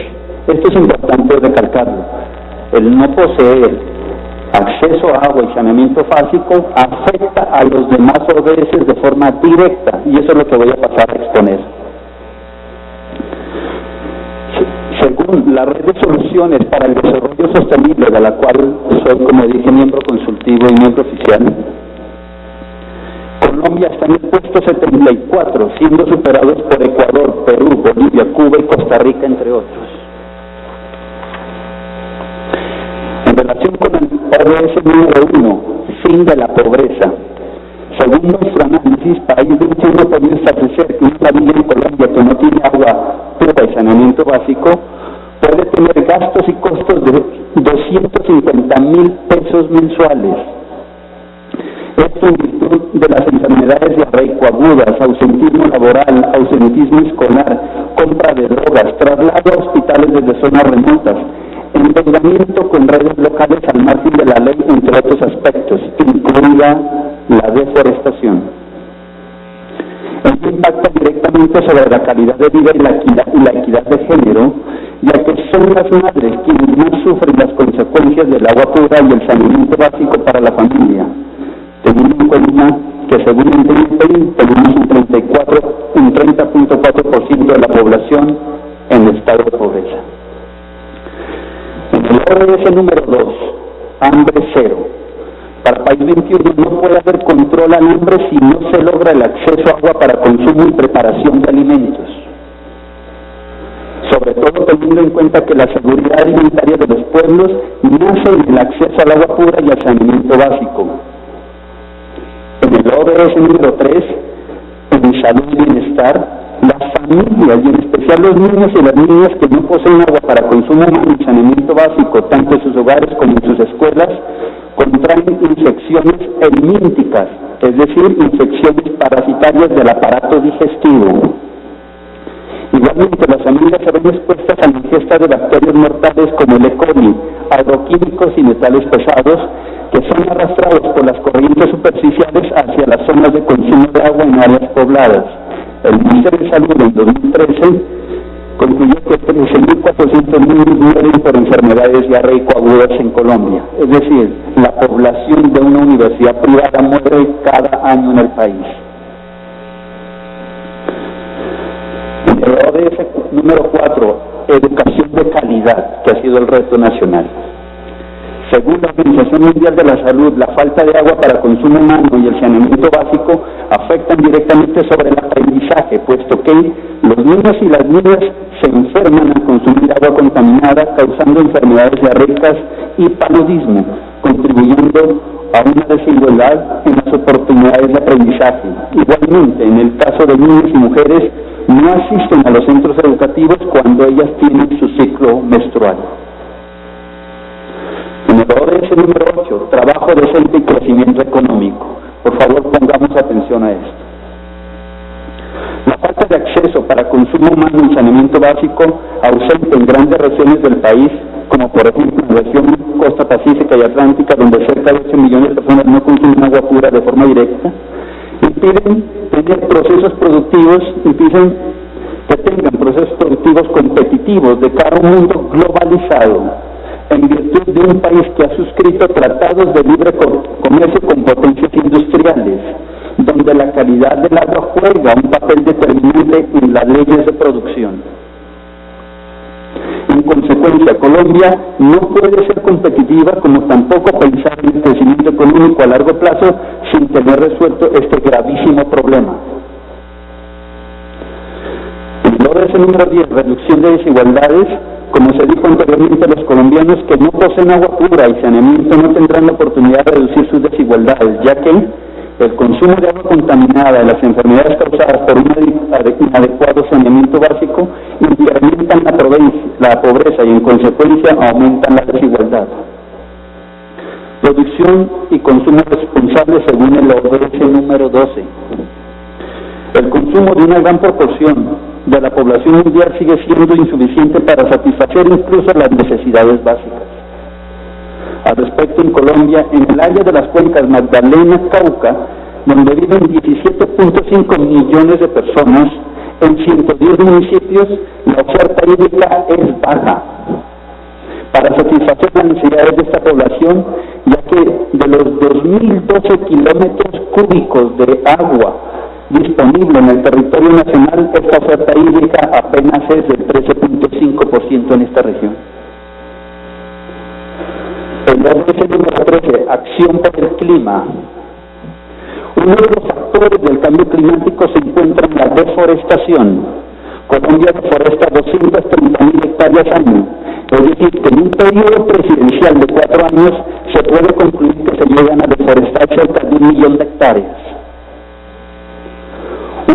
Esto es importante recalcarlo. El no poseer acceso a agua y saneamiento básico afecta a los demás ODS de forma directa, y eso es lo que voy a pasar a exponer. Según la Red de Soluciones para el Desarrollo Sostenible, de la cual soy, como dije, miembro consultivo y miembro oficial, Colombia está en el puesto 74, siendo superados por Ecuador, Perú, Bolivia, Cuba y Costa Rica, entre otros. relación con el ODS número 1, fin de la pobreza. Según nuestro análisis, país de un no podría establecer que una familia en Colombia que no tiene agua pura y saneamiento básico puede tener gastos y costos de 250.000 pesos mensuales. Esto en virtud de las enfermedades diarreico-agudas, ausentismo laboral, ausentismo escolar, compra de drogas, traslado a hospitales desde zonas remotas, endeudamiento con redes locales al margen de la ley, entre otros aspectos, incluida la deforestación. Esto impacta directamente sobre la calidad de vida y la equidad de género, ya que son las madres quienes más sufren las consecuencias del agua pura y el saneamiento básico para la familia, teniendo en cuenta que según el DNPI tenemos un 30.4% de la población en estado de pobreza. En el ODS número 2, hambre cero. Para país 21 no puede haber control al hambre si no se logra el acceso a agua para consumo y preparación de alimentos. Sobre todo teniendo en cuenta que la seguridad alimentaria de los pueblos nace en el acceso al agua pura y al saneamiento básico. En el ODS número 3, en salud y bienestar, las familias y en especial los niños y las niñas que no poseen agua para consumo humano y saneamiento básico, tanto en sus hogares como en sus escuelas, contraen infecciones helmínticas, es decir, infecciones parasitarias del aparato digestivo. Igualmente, las familias se ven expuestas a la ingesta de bacterias mortales como el E. coli, agroquímicos y metales pesados que son arrastrados por las corrientes superficiales hacia las zonas de consumo de agua en áreas pobladas. El Ministerio de Salud en 2013 concluyó que 13.400 niños mueren por enfermedades diarreico-agudas en Colombia. Es decir, la población de una universidad privada muere cada año en el país. El ODS número 4, educación de calidad, que ha sido el reto nacional. Según la Organización Mundial de la Salud, la falta de agua para consumo humano y el saneamiento básico afectan directamente sobre el aprendizaje, puesto que los niños y las niñas se enferman al consumir agua contaminada, causando enfermedades diarreicas y paludismo, contribuyendo a una desigualdad en las oportunidades de aprendizaje. Igualmente, en el caso de niñas y mujeres, no asisten a los centros educativos cuando ellas tienen su ciclo menstrual. En el ODS número 8, trabajo decente y crecimiento económico. Por favor, pongamos atención a esto. La falta de acceso para consumo humano y saneamiento básico ausente en grandes regiones del país, como por ejemplo en la región costa pacífica y atlántica, donde cerca de 8 millones de personas no consumen agua pura de forma directa, impiden tener procesos productivos, impiden que tengan procesos productivos competitivos de cara a un mundo globalizado, en virtud de un país que ha suscrito tratados de libre comercio con potencias industriales, donde la calidad del agua juega un papel determinante en las leyes de producción. En consecuencia, Colombia no puede ser competitiva, como tampoco pensar en el crecimiento económico a largo plazo sin tener resuelto este gravísimo problema. El ODS número 10, reducción de desigualdades. Como se dijo anteriormente, los colombianos que no poseen agua pura y saneamiento no tendrán la oportunidad de reducir sus desigualdades, ya que el consumo de agua contaminada, las enfermedades causadas por un inadecuado saneamiento básico, incrementan la pobreza y en consecuencia aumentan la desigualdad. Producción y consumo responsable según el ODS número 12. El consumo de una gran proporción de la población mundial sigue siendo insuficiente para satisfacer incluso las necesidades básicas. Al respecto, en Colombia, en el área de las cuencas Magdalena-Cauca, donde viven 17.5 millones de personas, en 110 municipios, la oferta hídrica es baja. Para satisfacer las necesidades de esta población, ya que de los 2.012 kilómetros cúbicos de agua disponible en el territorio nacional, esta oferta hídrica apenas es del 13.5% en esta región. El ODS número 13, acción por el clima. Uno de los factores del cambio climático se encuentra en la deforestación. Colombia deforesta 230.000 hectáreas año, Es decir, que en un periodo presidencial de 4 años se puede concluir que se llegan a deforestar cerca de 1 millón de hectáreas.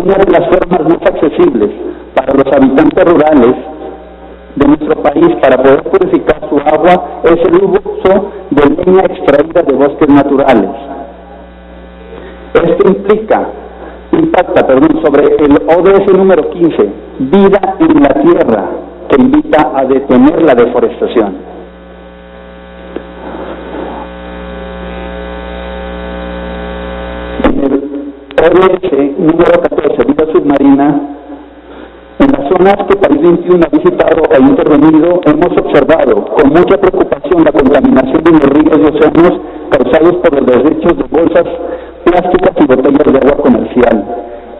Una de las formas más accesibles para los habitantes rurales de nuestro país para poder purificar su agua es el uso de leña extraída de bosques naturales. Esto impacta sobre el ODS número 15, vida en la tierra, que invita a detener la deforestación. En el ODS número 14, vida submarina, en las zonas que País 21 ha visitado e intervenido, hemos observado con mucha preocupación la contaminación de los ríos y océanos causados por los desechos de bolsas plásticas y botellas de agua comercial,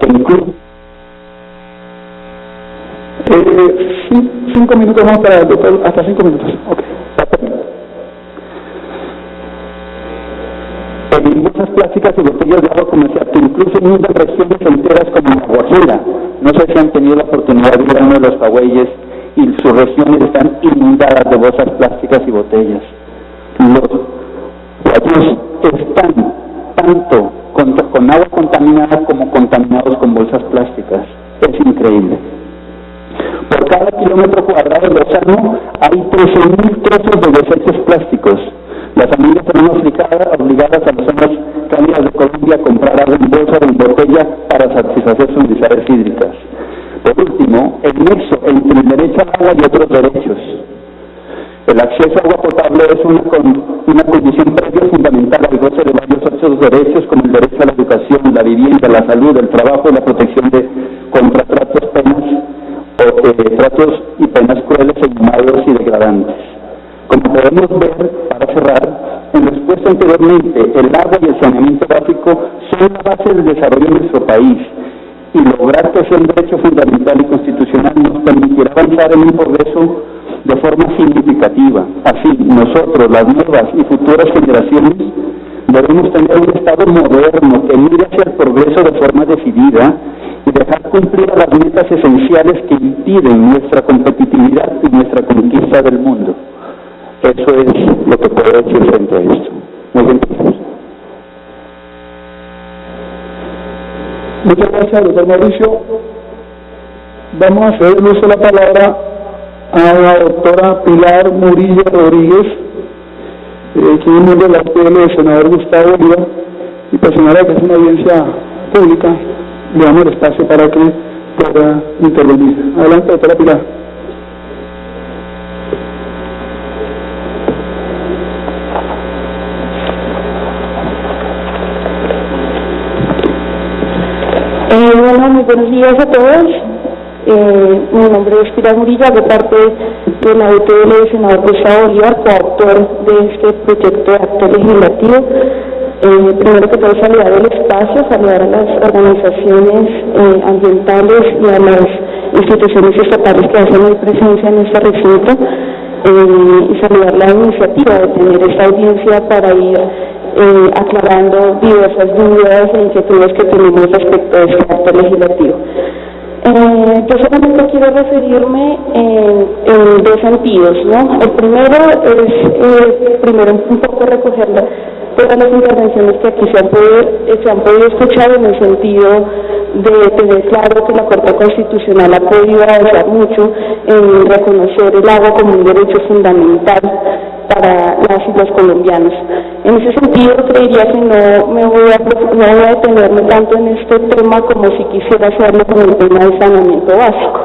que incluyen 5 minutos más para el doctor, hasta 5 minutos. Okay. En bolsas plásticas y botellas de agua comercial que incluso inundan regiones enteras como La Guajira. No sé si han tenido la oportunidad de ir a uno de los Hawaiis y sus regiones están inundadas de bolsas plásticas y botellas. Los ríos están tanto con agua contaminada como contaminados con bolsas plásticas. Es increíble. Por cada kilómetro cuadrado del océano hay 13.000 trozos de desechos plásticos. Las familias serán obligadas a las zonas cálidas de Colombia a comprar agua en bolsa o en botella para satisfacer sus necesidades hídricas. Por último, el nexo entre el derecho al agua y otros derechos. El acceso a agua potable es una condición previa fundamental al goce de varios otros derechos, como el derecho a la educación, la vivienda, la salud, el trabajo y la protección contra tratos y penas crueles, inhumanos y degradantes. Como podemos ver, para cerrar, en respuesta anteriormente, el agua y el saneamiento básico son la base del desarrollo de nuestro país, y lograr que sea un derecho fundamental y constitucional nos permitirá avanzar en un progreso de forma significativa. Así, nosotros, las nuevas y futuras generaciones, debemos tener un Estado moderno que mire hacia el progreso de forma decidida y dejar cumplir a las metas esenciales que impiden nuestra competitividad y nuestra conquista del mundo. Eso es lo que puedo decir frente a esto. Muy bien. Muchas gracias, doctor Mauricio. Vamos a hacer uso de la palabra a la doctora Pilar Murillo Rodríguez, quien es miembro de la PL del senador Gustavo Bolívar, y personal que es una audiencia pública, le damos el espacio para que pueda intervenir. Adelante, doctora Pilar. Muy buenos días a todos. Mi nombre es Pilar Murillo, hago parte de la UTL del senador Gustavo Bolívar, coautor de este proyecto de acto legislativo. Primero que todo, saludar el espacio, saludar a las organizaciones ambientales y a las instituciones estatales que hacen hoy presencia en este recinto, y saludar la iniciativa de tener esta audiencia para ir aclarando diversas dudas e inquietudes que tenemos respecto a este acto legislativo. Yo solamente quiero referirme en dos sentidos, ¿no? El primero es un poco recoger todas las intervenciones que aquí se han podido escuchar, en el sentido de tener claro que la Corte Constitucional ha podido avanzar mucho en reconocer el agua como un derecho fundamental para las y los colombianos. En ese sentido, creería que no voy a detenerme tanto en este tema como si quisiera hacerlo con el tema del saneamiento básico.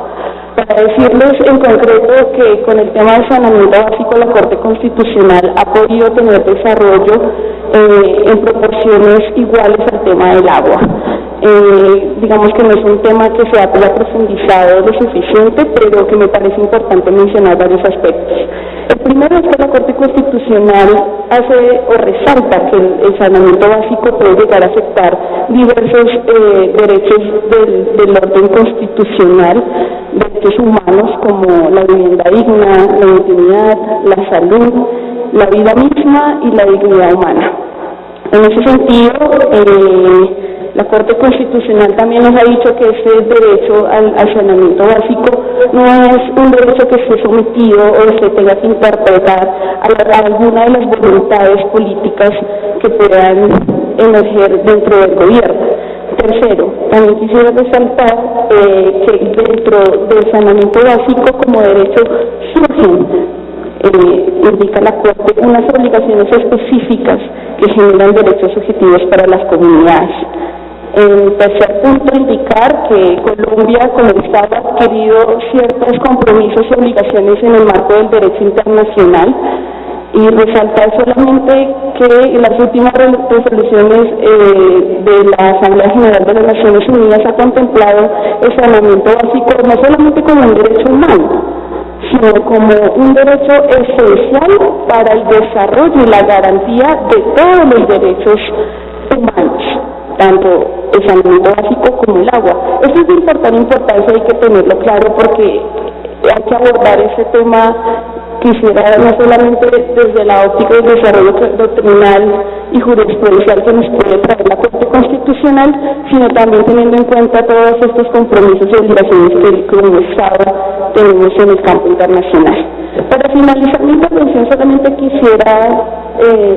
Para decirles en concreto que con el tema del saneamiento básico la Corte Constitucional ha podido tener desarrollo en proporciones iguales al tema del agua. Digamos que no es un tema que se haya profundizado lo suficiente, pero que me parece importante mencionar varios aspectos. El primero es que la Corte Constitucional hace o resalta que el saneamiento básico puede llegar a afectar diversos derechos del orden constitucional, derechos humanos como la vivienda digna, la intimidad, la salud, la vida misma y la dignidad humana. En ese sentido, La Corte Constitucional también nos ha dicho que este derecho al saneamiento básico no es un derecho que esté sometido o se tenga que interpretar a alguna de las voluntades políticas que puedan emerger dentro del gobierno. Tercero, también quisiera resaltar que dentro del saneamiento básico como derecho surgen, indica la Corte, unas obligaciones específicas que generan derechos subjetivos para las comunidades. En tercer punto, indicar que Colombia como Estado ha adquirido ciertos compromisos y obligaciones en el marco del derecho internacional, y resaltar solamente que en las últimas resoluciones de la Asamblea General de las Naciones Unidas ha contemplado el saneamiento básico no solamente como un derecho humano, sino como un derecho esencial para el desarrollo y la garantía de todos los derechos humanos, tanto el saneamiento básico como el agua. Esto es de importancia, hay que tenerlo claro porque hay que abordar ese tema. Quisiera no solamente desde la óptica del desarrollo doctrinal y jurisprudencial que nos puede traer la Corte Constitucional, sino también teniendo en cuenta todos estos compromisos y obligaciones que como Estado tenemos en el campo internacional. Para finalizar mi intervención solamente quisiera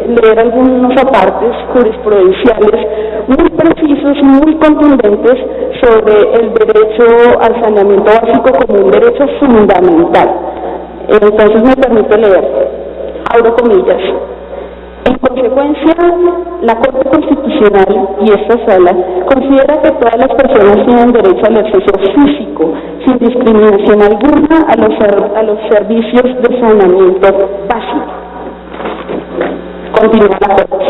leer algunos apartes jurisprudenciales muy precisos, muy contundentes sobre el derecho al saneamiento básico como un derecho fundamental. Entonces me permito leer, abro comillas. En consecuencia, la Corte Constitucional y esta sala considera que todas las personas tienen derecho al acceso físico, sin discriminación alguna, a los servicios de saneamiento básico. Continúa la Corte.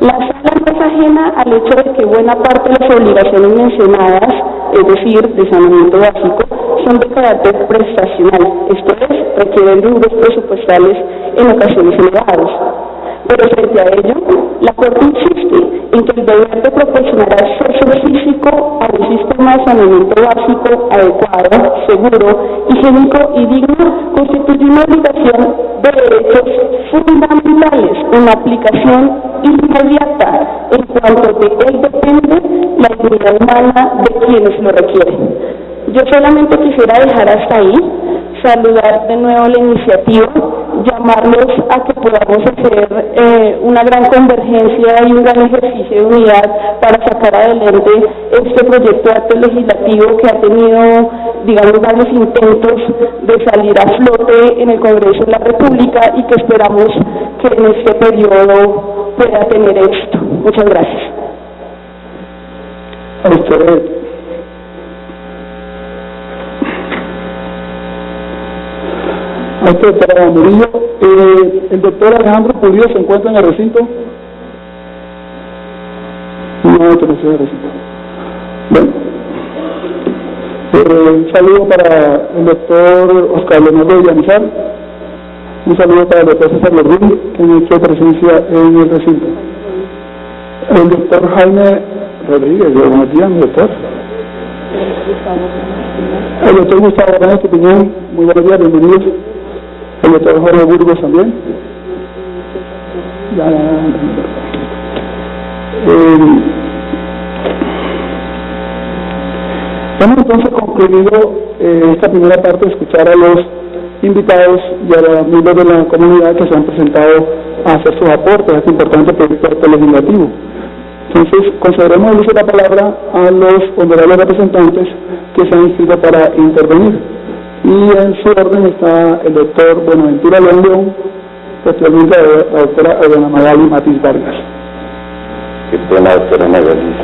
La sala no es ajena al hecho de que buena parte de las obligaciones mencionadas, es decir, de saneamiento básico, son de carácter prestacional, esto es, requieren rubros presupuestales en ocasiones elevados. Pero frente a ello, la Corte insiste en que el deber de proporcionar acceso físico a un sistema de saneamiento básico adecuado, seguro, higiénico y digno constituye una obligación de derechos fundamentales, una aplicación inmediata en cuanto de él depende la dignidad humana de quienes lo requieren. Yo solamente quisiera dejar hasta ahí, saludar de nuevo la iniciativa, llamarlos a que podamos hacer una gran convergencia y un gran ejercicio de unidad para sacar adelante este proyecto de acto legislativo que ha tenido, digamos, varios intentos de salir a flote en el Congreso de la República y que esperamos que en este periodo pueda tener éxito. Muchas gracias. A usted. Doctora Murillo, el doctor Alejandro Pulido se encuentra en el recinto. No, no se en el recinto. Bueno, un saludo para el doctor Oscar Leonardo Villamizar, un saludo para el doctor César Lordín, que ha hecho presencia en el recinto. El doctor Jaime Rodríguez, buenos días, doctor. El doctor Gustavo Hernández Tupiñán, muy buenos días, bienvenidos. El doctor Jorge Burgos también. Hemos entonces concluido esta primera parte de escuchar a los invitados y a los miembros de la comunidad que se han presentado a hacer sus aportes a este importante proyecto legislativo. Entonces, concederemos el uso de la palabra a los honorables representantes que se han inscrito para intervenir. Y en su orden está el doctor Buenaventura León, posteriormente la doctora Adriana Magali Matiz Vargas. Qué pena, doctora Magali.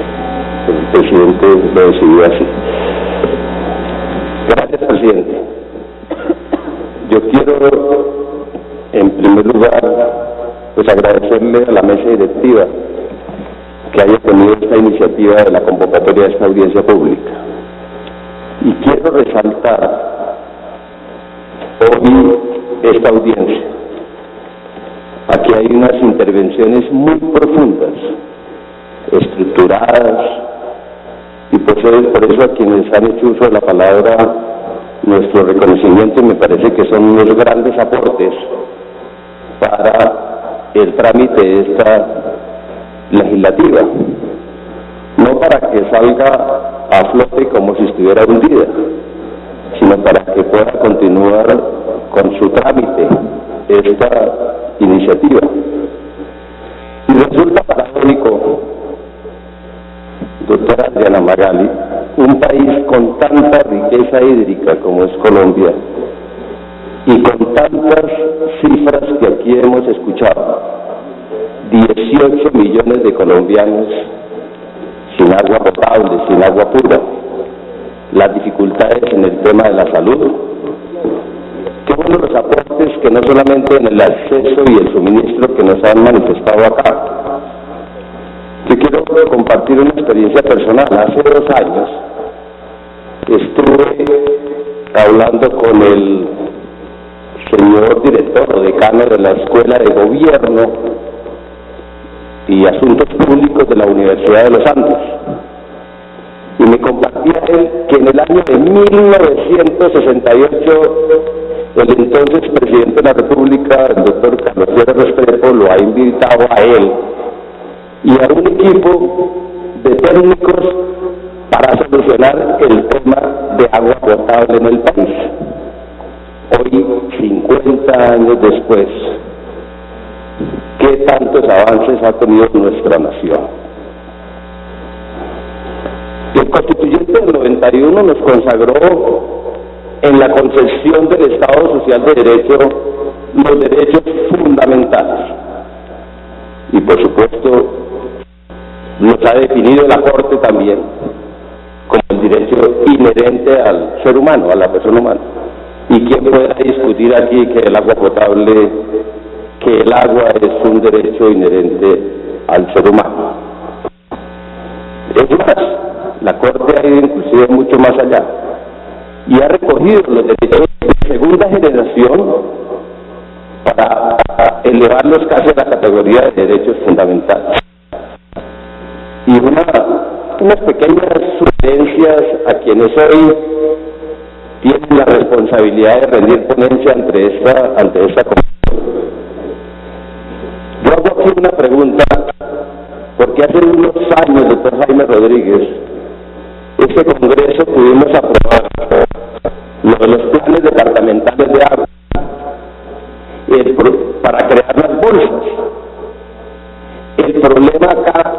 El presidente lo decidió así. Gracias, presidente. Yo quiero, en primer lugar, pues agradecerle a la mesa directiva que haya tenido esta iniciativa de la convocatoria de esta audiencia pública. Y quiero resaltar hoy esta audiencia. Aquí hay unas intervenciones muy profundas, estructuradas, y por eso a quienes han hecho uso de la palabra, nuestro reconocimiento, me parece que son unos grandes aportes para el trámite de esta legislativa. No para que salga a flote como si estuviera hundida, sino para que pueda continuar con su trámite esta iniciativa. Y resulta paradójico, doctora Adriana Magali, un país con tanta riqueza hídrica como es Colombia y con tantas cifras que aquí hemos escuchado, 18 millones de colombianos sin agua potable, sin agua pura, las dificultades en el tema de la salud. Qué bueno los aportes que no solamente en el acceso y el suministro que nos han manifestado acá. Yo quiero compartir una experiencia personal. Hace 2 años estuve hablando con el señor director o decano de la Escuela de Gobierno y Asuntos Públicos de la Universidad de los Andes, y me compartía él que en el año de 1968 el entonces presidente de la República, el doctor Carlos Lleras Restrepo, lo ha invitado a él y a un equipo de técnicos para solucionar el tema de agua potable en el país. Hoy, 50 años después, ¿qué tantos avances ha tenido nuestra nación? El constituyente del 91 nos consagró en la concepción del Estado Social de Derecho los derechos fundamentales. Y por supuesto, nos ha definido la Corte también como el derecho inherente al ser humano, a la persona humana. ¿Y quién puede discutir aquí que el agua potable, que el agua es un derecho inherente al ser humano? Es más, la Corte ha ido inclusive mucho más allá y ha recogido los derechos de segunda generación para elevarlos casi a la categoría de derechos fundamentales. Y unas pequeñas sugerencias a quienes hoy tienen la responsabilidad de rendir ponencia ante esta comisión. Yo hago aquí una pregunta, porque hace unos años, doctor Jaime Rodríguez, este Congreso pudimos aprobar lo de los planes departamentales de agua para crear las bolsas. ¿El problema acá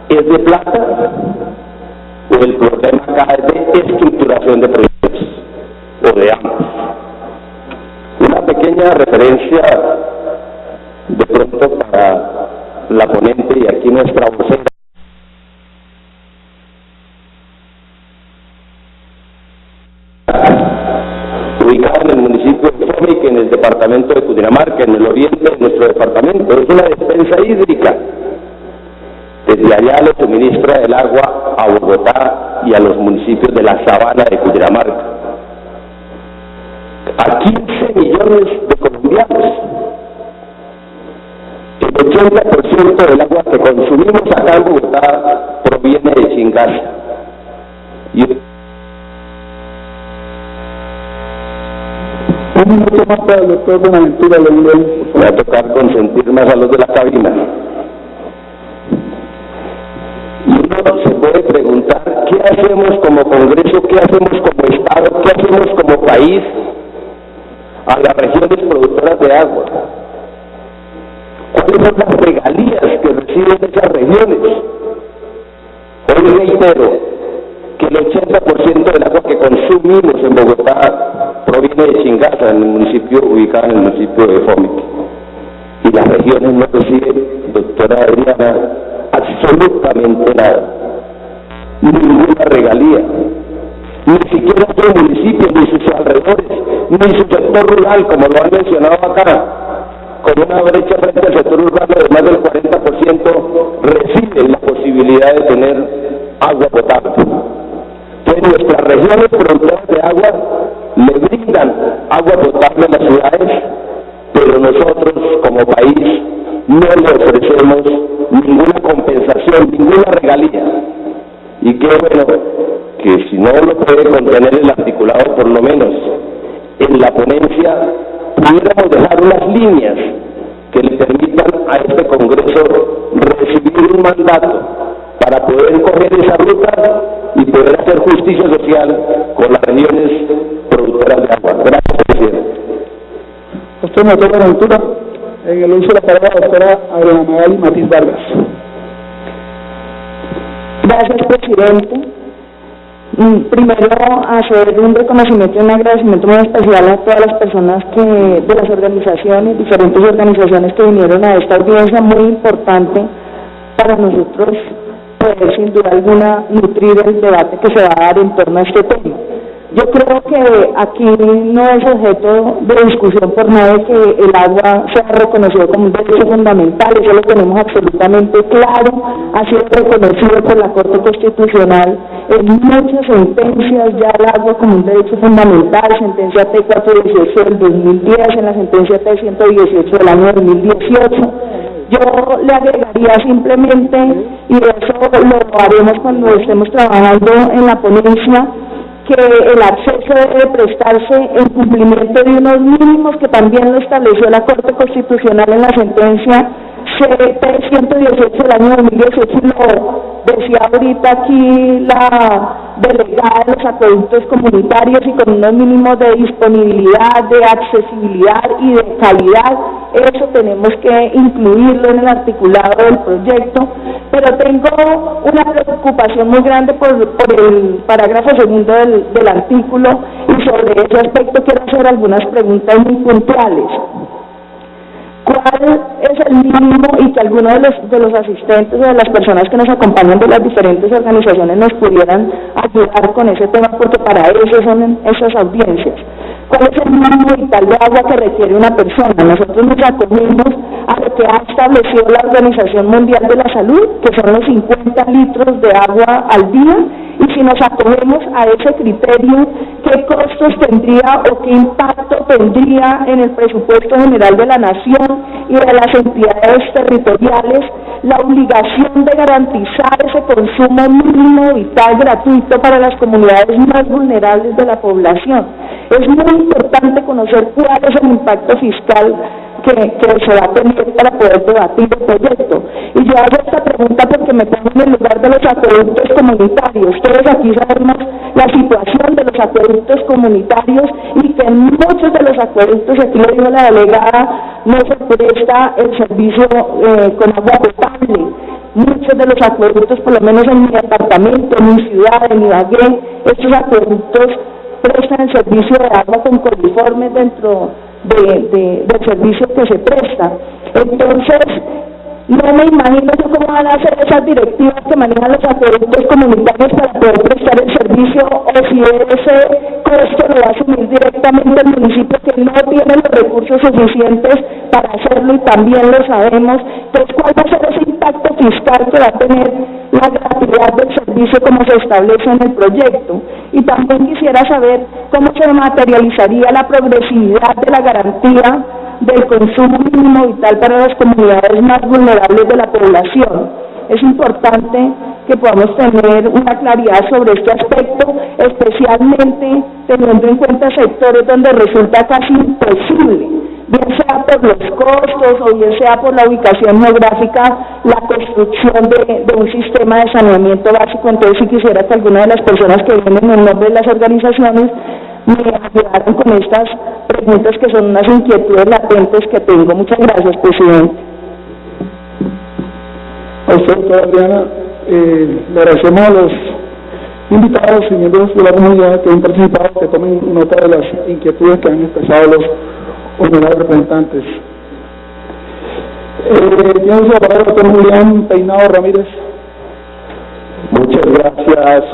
es de plata o el problema acá es de estructuración de proyectos, o de ambos? Una pequeña referencia de pronto para la ponente y aquí nuestra vocera. Ubicada en el municipio de Fomic, en el departamento de Cundinamarca, en el oriente de nuestro departamento. Es una despensa hídrica. Desde allá le suministra el agua a Bogotá y a los municipios de la sabana de Cundinamarca. A 15 millones de colombianos. El 80% del agua que consumimos acá en Bogotá proviene de Chingaza. Un minuto más para el doctor Buenaventura León. Voy a tocar consentir más a los de la cabina. Y uno se puede preguntar, ¿qué hacemos como Congreso, qué hacemos como Estado, qué hacemos como país a las regiones productoras de agua? ¿Cuáles son las regalías que reciben esas regiones? Hoy reitero que el 80% del agua que consumimos en Bogotá proviene de Chingaza, en el municipio ubicado en el municipio de Fomic. Y las regiones no reciben, doctora Adriana, absolutamente nada, ninguna regalía, ni siquiera otros municipios, ni sus alrededores, ni su sector rural, como lo han mencionado acá, con una brecha frente al sector urbano de más del 40%, reciben la posibilidad de tener agua potable. Entonces nuestras regiones fronteras de agua le brindan agua potable a las ciudades, pero nosotros como país no le ofrecemos ninguna compensación, ninguna regalía. Y qué bueno que si no lo puede contener el articulado, por lo menos en la ponencia pudiéramos dejar unas líneas que le permitan a este Congreso recibir un mandato para poder coger esa ruta y poder hacer justicia social con las regiones productoras de agua. Gracias, presidente. Usted me toca la altura. En el uso de la palabra, la doctora Adriana Magali Matiz Vargas. Gracias, presidente. Primero, hacer un reconocimiento y un agradecimiento muy especial a todas las personas de las organizaciones, diferentes organizaciones que vinieron a esta audiencia muy importante para nosotros poder, sin duda alguna, nutrir el debate que se va a dar en torno a este tema. Yo creo que aquí no es objeto de discusión por nadie que el agua sea reconocido como un derecho fundamental, eso lo tenemos absolutamente claro, ha sido reconocido por la Corte Constitucional en muchas sentencias ya el agua como un derecho fundamental, sentencia T418 del 2010, en la sentencia T118 del año 2018. Yo le agregaría simplemente, y eso lo haremos cuando estemos trabajando en la ponencia, que el acceso debe prestarse en cumplimiento de unos mínimos que también lo estableció la Corte Constitucional en la sentencia C118 del año 2018, y lo decía ahorita aquí la delegada de los acueductos comunitarios, y con unos mínimos de disponibilidad, de accesibilidad y de calidad. Eso tenemos que incluirlo en el articulado del proyecto, pero tengo una preocupación muy grande por el parágrafo segundo del artículo, y sobre ese aspecto quiero hacer algunas preguntas muy puntuales. ¿Cuál es el mínimo, y que algunos de los asistentes o de las personas que nos acompañan de las diferentes organizaciones nos pudieran ayudar con ese tema, porque para eso son esas audiencias? ¿Cuál es el mínimo vital de agua que requiere una persona? Nosotros nos acogemos a lo que ha establecido la Organización Mundial de la Salud, que son los 50 litros de agua al día, y si nos acogemos a ese criterio, ¿qué costos tendría o qué impacto tendría en el presupuesto general de la nación y de las entidades territoriales la obligación de garantizar ese consumo mínimo vital gratuito para las comunidades más vulnerables de la población? Es muy importante conocer cuál es el impacto fiscal que se va a tener para poder debatir el proyecto. Y yo hago esta pregunta porque me pongo en el lugar de los acueductos comunitarios. Todos aquí sabemos la situación de los acueductos comunitarios, y que en muchos de los acueductos, aquí lo dijo la delegada, no se presta el servicio con agua potable. Muchos de los acueductos, por lo menos en mi departamento, en mi ciudad, en Ibagué, estos acueductos prestan el servicio de agua con coliformes dentro del servicio que se presta. Entonces, no me imagino yo cómo van a hacer esas directivas que manejan los acueductos comunitarios para poder prestar el servicio, o si ese costo lo va a asumir directamente el municipio, que no tiene los recursos suficientes para hacerlo, y también lo sabemos. Entonces, ¿cuál va a ser ese impacto fiscal que va a tener la gratuidad del servicio como se establece en el proyecto? Y también quisiera saber cómo se materializaría la progresividad de la garantía del consumo mínimo vital para las comunidades más vulnerables de la población. Es importante que podamos tener una claridad sobre este aspecto, especialmente teniendo en cuenta sectores donde resulta casi imposible, bien sea por los costos o bien sea por la ubicación geográfica, la construcción de un sistema de saneamiento básico. Entonces, si quisiera que alguna de las personas que vienen en nombre de las organizaciones me ayudaran con estas preguntas, que son unas inquietudes latentes que tengo. Muchas gracias, presidente. A usted, doctora Adriana, le agradecemos a los invitados y miembros de la comunidad que han participado, que tomen nota de las inquietudes que han expresado los honorables representantes. Tiene la palabra el doctor Julián Peinado Ramírez. Muchas gracias,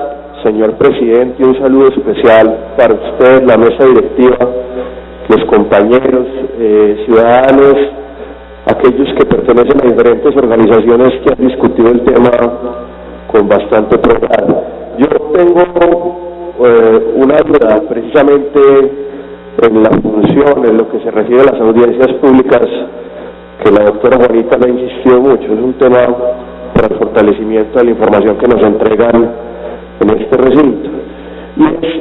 señor presidente, y un saludo especial para usted, la mesa directiva, los compañeros, ciudadanos, aquellos que pertenecen a diferentes organizaciones que han discutido el tema con bastante propiedad. Yo tengo una duda precisamente en la función, en lo que se refiere a las audiencias públicas, que la doctora Juanita no ha insistido mucho. Es un tema para el fortalecimiento de la información que nos entregan en este recinto, y es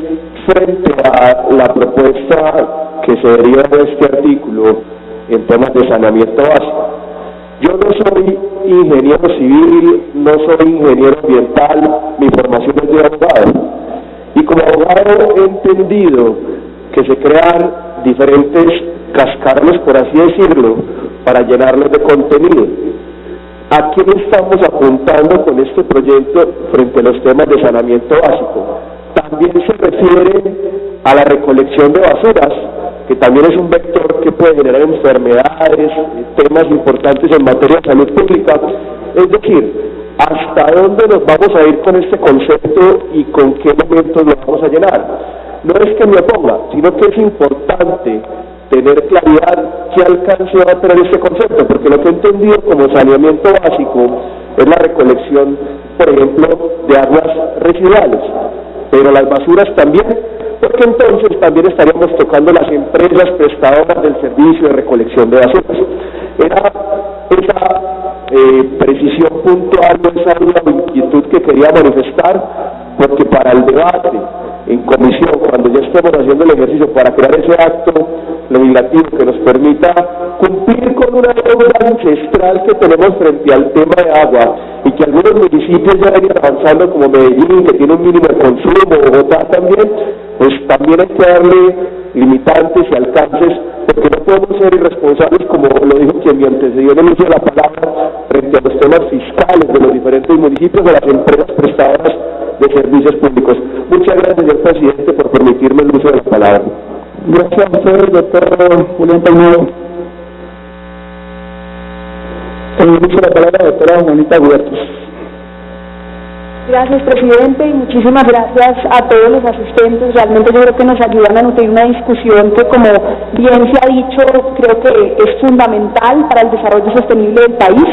frente a la propuesta que se deriva de este artículo en temas de saneamiento básico. Yo no soy ingeniero civil, no soy ingeniero ambiental, mi formación es de abogado. Y como abogado he entendido que se crean diferentes cascarones, por así decirlo, para llenarlos de contenido. ¿A quién estamos apuntando con este proyecto frente a los temas de saneamiento básico? También se refiere a la recolección de basuras, que también es un vector que puede generar enfermedades, temas importantes en materia de salud pública. Es decir, ¿hasta dónde nos vamos a ir con este concepto y con qué momentos lo vamos a llenar? No es que me oponga, sino que es importante tener claridad qué alcance va a tener este concepto, porque lo que he entendido como saneamiento básico es la recolección, por ejemplo, de aguas residuales, pero las basuras también, porque entonces también estaríamos tocando las empresas prestadoras del servicio de recolección de basuras. Era esa precisión puntual, esa duda o inquietud que quería manifestar, porque para el debate en comisión, cuando ya estemos haciendo el ejercicio para crear ese acto legislativo que nos permita cumplir con una deuda ancestral que tenemos frente al tema de agua, y que algunos municipios ya venían avanzando, como Medellín, que tiene un mínimo de consumo, Bogotá también, pues también hay que darle limitantes y alcances, porque no podemos ser irresponsables, como lo dijo quien me antecedió en el uso de la palabra, frente a los temas fiscales de los diferentes municipios, de las empresas prestadoras de servicios públicos. Muchas gracias, señor presidente, por permitirme el uso de la palabra. Gracias a usted, doctor Julián Peinado. El uso de la palabra, doctora Juanita Huertas. Gracias, presidente, y muchísimas gracias a todos los asistentes. Realmente yo creo que nos ayudan a nutrir una discusión que, como bien se ha dicho, creo que es fundamental para el desarrollo sostenible del país.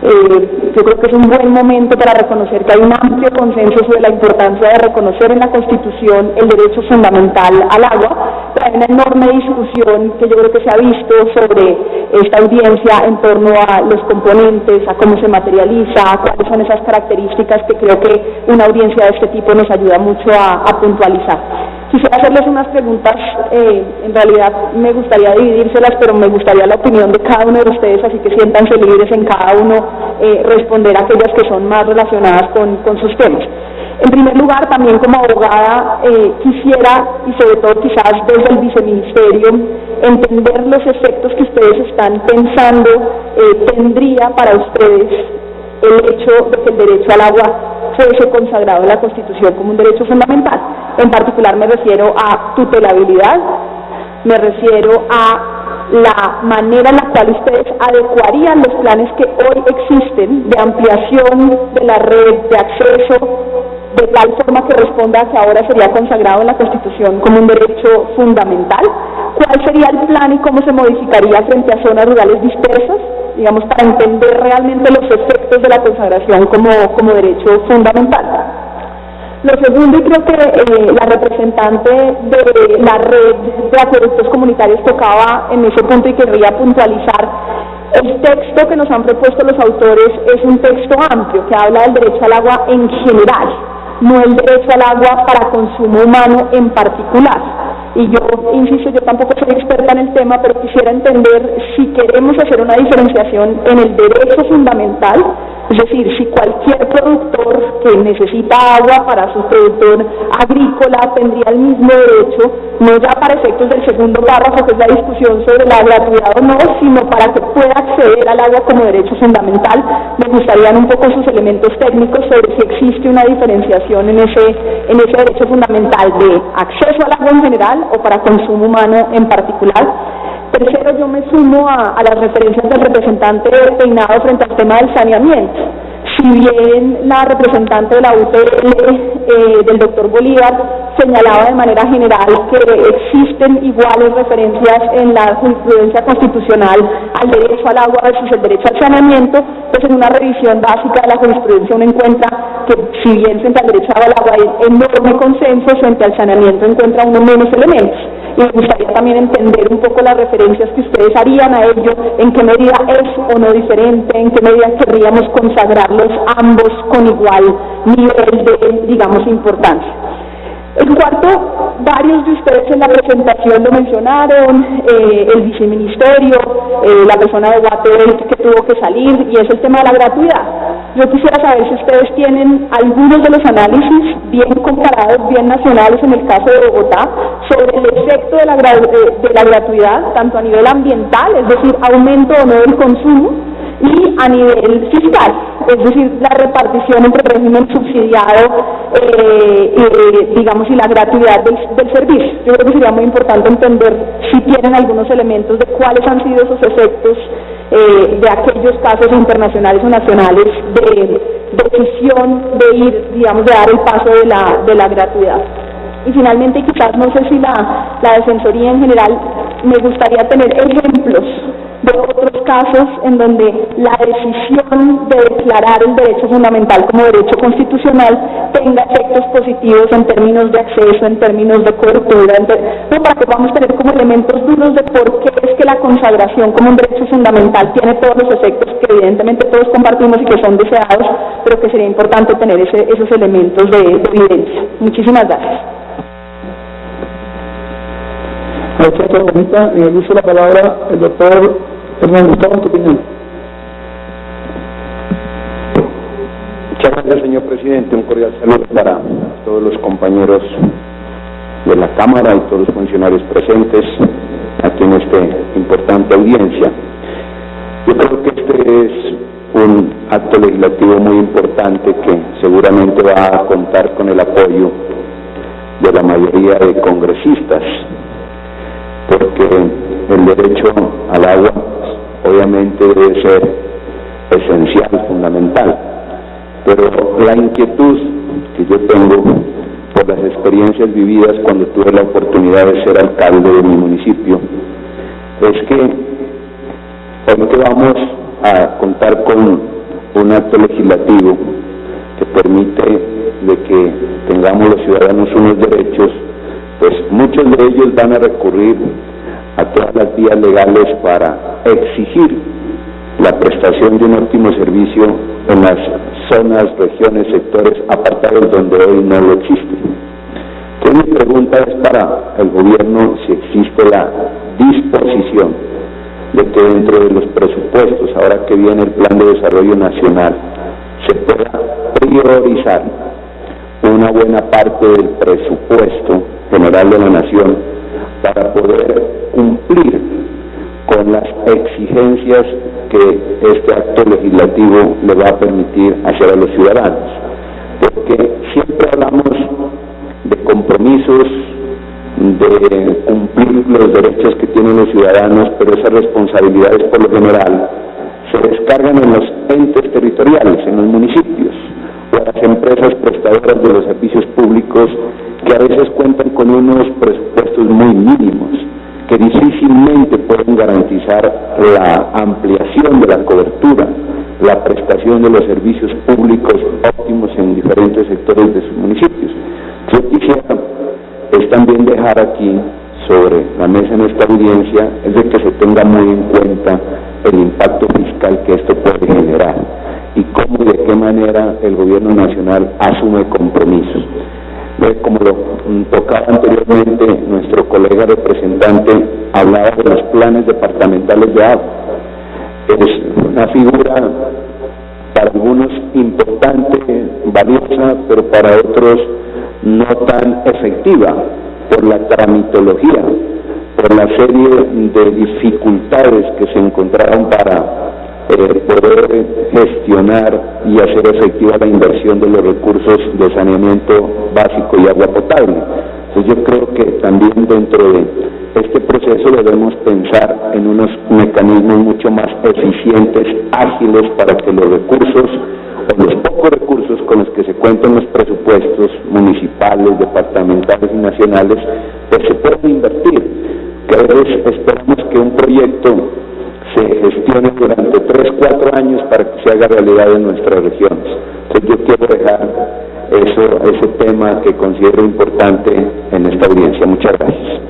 Yo creo que es un buen momento para reconocer que hay un amplio consenso sobre la importancia de reconocer en la Constitución el derecho fundamental al agua, pero hay una enorme discusión que yo creo que se ha visto sobre esta audiencia en torno a los componentes, a cómo se materializa, a cuáles son esas características que creo que una audiencia de este tipo nos ayuda mucho a puntualizar. Quisiera hacerles unas preguntas, en realidad me gustaría dividírselas, pero me gustaría la opinión de cada uno de ustedes, así que siéntanse libres en cada uno responder a aquellas que son más relacionadas con sus temas. En primer lugar, también como abogada, quisiera, y sobre todo quizás desde el viceministerio, entender los efectos que ustedes están pensando tendría para ustedes el hecho de que el derecho al agua fuese consagrado en la Constitución como un derecho fundamental. En particular me refiero a tutelabilidad, me refiero a la manera en la cual ustedes adecuarían los planes que hoy existen de ampliación de la red de acceso, de tal forma que responda a que ahora sería consagrado en la Constitución como un derecho fundamental. ¿Cuál sería el plan y cómo se modificaría frente a zonas rurales dispersas? Digamos, para entender realmente los efectos de la consagración como derecho fundamental. Lo segundo, y creo que la representante de la red de acueductos comunitarios tocaba en ese punto y querría puntualizar, el texto que nos han propuesto los autores es un texto amplio que habla del derecho al agua en general, no el derecho al agua para consumo humano en particular. Y yo, insisto, yo tampoco soy experta en el tema, pero quisiera entender si queremos hacer una diferenciación en el derecho fundamental, es decir, si cualquier productor que necesita agua para su productor agrícola tendría el mismo derecho, no ya para efectos del segundo párrafo, que es la discusión sobre la gratuidad o no, sino para que pueda acceder al agua como derecho fundamental. Me gustarían un poco sus elementos técnicos sobre si existe una diferenciación en ese derecho fundamental de acceso al agua en general o para consumo humano en particular. Tercero, yo me sumo a las referencias del representante Peinado frente al tema del saneamiento. Si bien la representante de la UTL, del doctor Bolívar, señalaba de manera general que existen iguales referencias en la jurisprudencia constitucional al derecho al agua versus el derecho al saneamiento, pues en una revisión básica de la jurisprudencia uno encuentra que si bien frente al derecho al agua hay enorme consenso, frente al saneamiento encuentra uno menos elementos. Y me gustaría también entender un poco las referencias que ustedes harían a ello, en qué medida es o no diferente, en qué medida querríamos consagrarlos ambos con igual nivel de, digamos, importancia. El cuarto, varios de ustedes en la presentación lo mencionaron, el viceministerio, la persona de Guatemala que tuvo que salir, y es el tema de la gratuidad. Yo quisiera saber si ustedes tienen algunos de los análisis bien comparados, bien nacionales en el caso de Bogotá, sobre el efecto de la gratuidad, tanto a nivel ambiental, es decir, aumento o no del consumo, y a nivel fiscal, es decir, la repartición entre régimen subsidiado, digamos, y la gratuidad del servicio. Yo creo que sería muy importante entender si tienen algunos elementos de cuáles han sido esos efectos de aquellos casos internacionales o nacionales de decisión de ir, digamos, de dar el paso de la gratuidad. Y finalmente, quizás, no sé si la Defensoría en general, me gustaría tener ejemplos de otros casos en donde la decisión de declarar el derecho fundamental como derecho constitucional tenga efectos positivos en términos de acceso, en términos de cobertura, para que podamos tener como elementos duros de por qué es que la consagración como un derecho fundamental tiene todos los efectos que evidentemente todos compartimos y que son deseados, pero que sería importante tener esos elementos de evidencia. Muchísimas gracias. Gracias, doctora Bonita. Uso la palabra el doctor Hernán Gustavo, en tu opinión. Muchas gracias, señor presidente. Un cordial saludo para todos los compañeros de la Cámara y todos los funcionarios presentes aquí en esta importante audiencia. Yo creo que este es un acto legislativo muy importante que seguramente va a contar con el apoyo de la mayoría de congresistas, porque el derecho al agua obviamente debe ser esencial, fundamental, pero la inquietud que yo tengo por las experiencias vividas cuando tuve la oportunidad de ser alcalde de mi municipio es que hoy que vamos a contar con un acto legislativo que permite de que tengamos los ciudadanos unos derechos, pues muchos de ellos van a recurrir a todas las vías legales para exigir la prestación de un óptimo servicio en las zonas, regiones, sectores apartados donde hoy no lo existe. Entonces mi pregunta es para el gobierno si existe la disposición de que dentro de los presupuestos, ahora que viene el Plan de Desarrollo Nacional, se pueda priorizar una buena parte del presupuesto general de la nación para poder cumplir con las exigencias que este acto legislativo le va a permitir hacer a los ciudadanos, porque siempre hablamos de compromisos, de cumplir los derechos que tienen los ciudadanos, pero esas responsabilidades por lo general se descargan en los entes territoriales, en los municipios, o a las empresas prestadoras de los servicios públicos, que a veces cuentan con unos presupuestos muy mínimos, que difícilmente pueden garantizar la ampliación de la cobertura, la prestación de los servicios públicos óptimos en diferentes sectores de sus municipios. Yo quisiera también dejar aquí sobre la mesa en esta audiencia es de que se tenga muy en cuenta el impacto fiscal que esto puede generar y cómo y de qué manera el gobierno nacional asume compromisos. Como lo tocaba anteriormente nuestro colega representante, hablaba de los planes departamentales de agua. Es una figura para algunos importante, valiosa, pero para otros no tan efectiva por la tramitología, por la serie de dificultades que se encontraron para poder gestionar y hacer efectiva la inversión de los recursos de saneamiento básico y agua potable. Entonces yo creo que también dentro de este proceso debemos pensar en unos mecanismos mucho más eficientes, ágiles, para que los recursos o los pocos recursos con los que se cuentan los presupuestos municipales, departamentales y nacionales, pues se puedan invertir. Que a veces esperamos que un proyecto se gestione durante 3, 4 años para que se haga realidad en nuestras regiones. Entonces yo quiero dejar ese tema que considero importante en esta audiencia. Muchas gracias.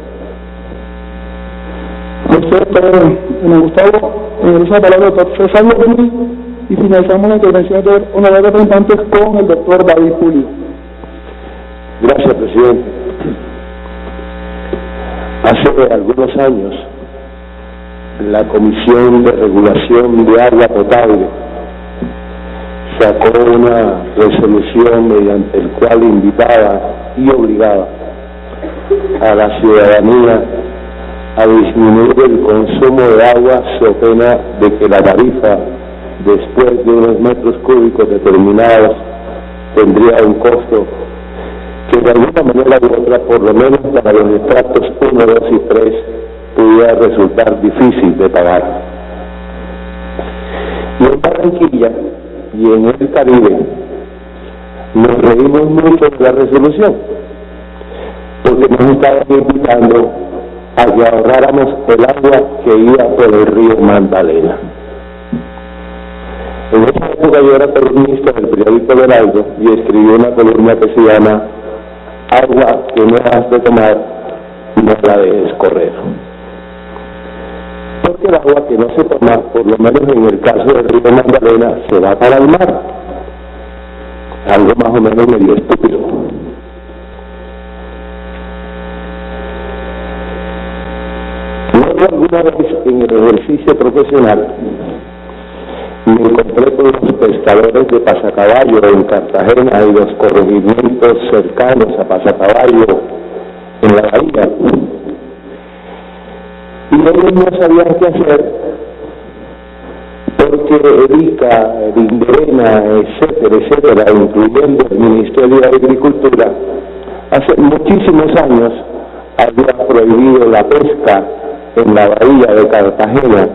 A usted, doctor Gustavo, esa palabra doctor César López, y finalizamos la intervención de honorable representantes con el doctor David Julio. Gracias, presidente. Hace algunos años, la Comisión de Regulación de Agua Potable sacó una resolución mediante el cual invitaba y obligaba a la ciudadanía a disminuir el consumo de agua so pena de que la tarifa, después de unos metros cúbicos determinados, tendría un costo que de alguna manera u otra, por lo menos para los estratos 1, 2 y 3, pudiera resultar difícil de pagar. Y en Barranquilla y en el Caribe nos reímos mucho de la resolución, porque nos estaban invitando a que ahorráramos el agua que iba por el río Magdalena. En esa época yo era columnista del periódico del Heraldo y escribí una columna que se llama Agua que no has de tomar, no la dejes correr. Porque el agua que no se toma, por lo menos en el caso del río Magdalena, se va para el mar. Algo más o menos medio estúpido. Luego, alguna vez en el ejercicio profesional, me encontré con los pescadores de Pasacaballo en Cartagena y los corregimientos cercanos a Pasacaballo en la bahía. Y ellos no sabían qué hacer porque EDICA, INDERENA, etcétera, incluyendo el Ministerio de Agricultura, hace muchísimos años había prohibido la pesca en la bahía de Cartagena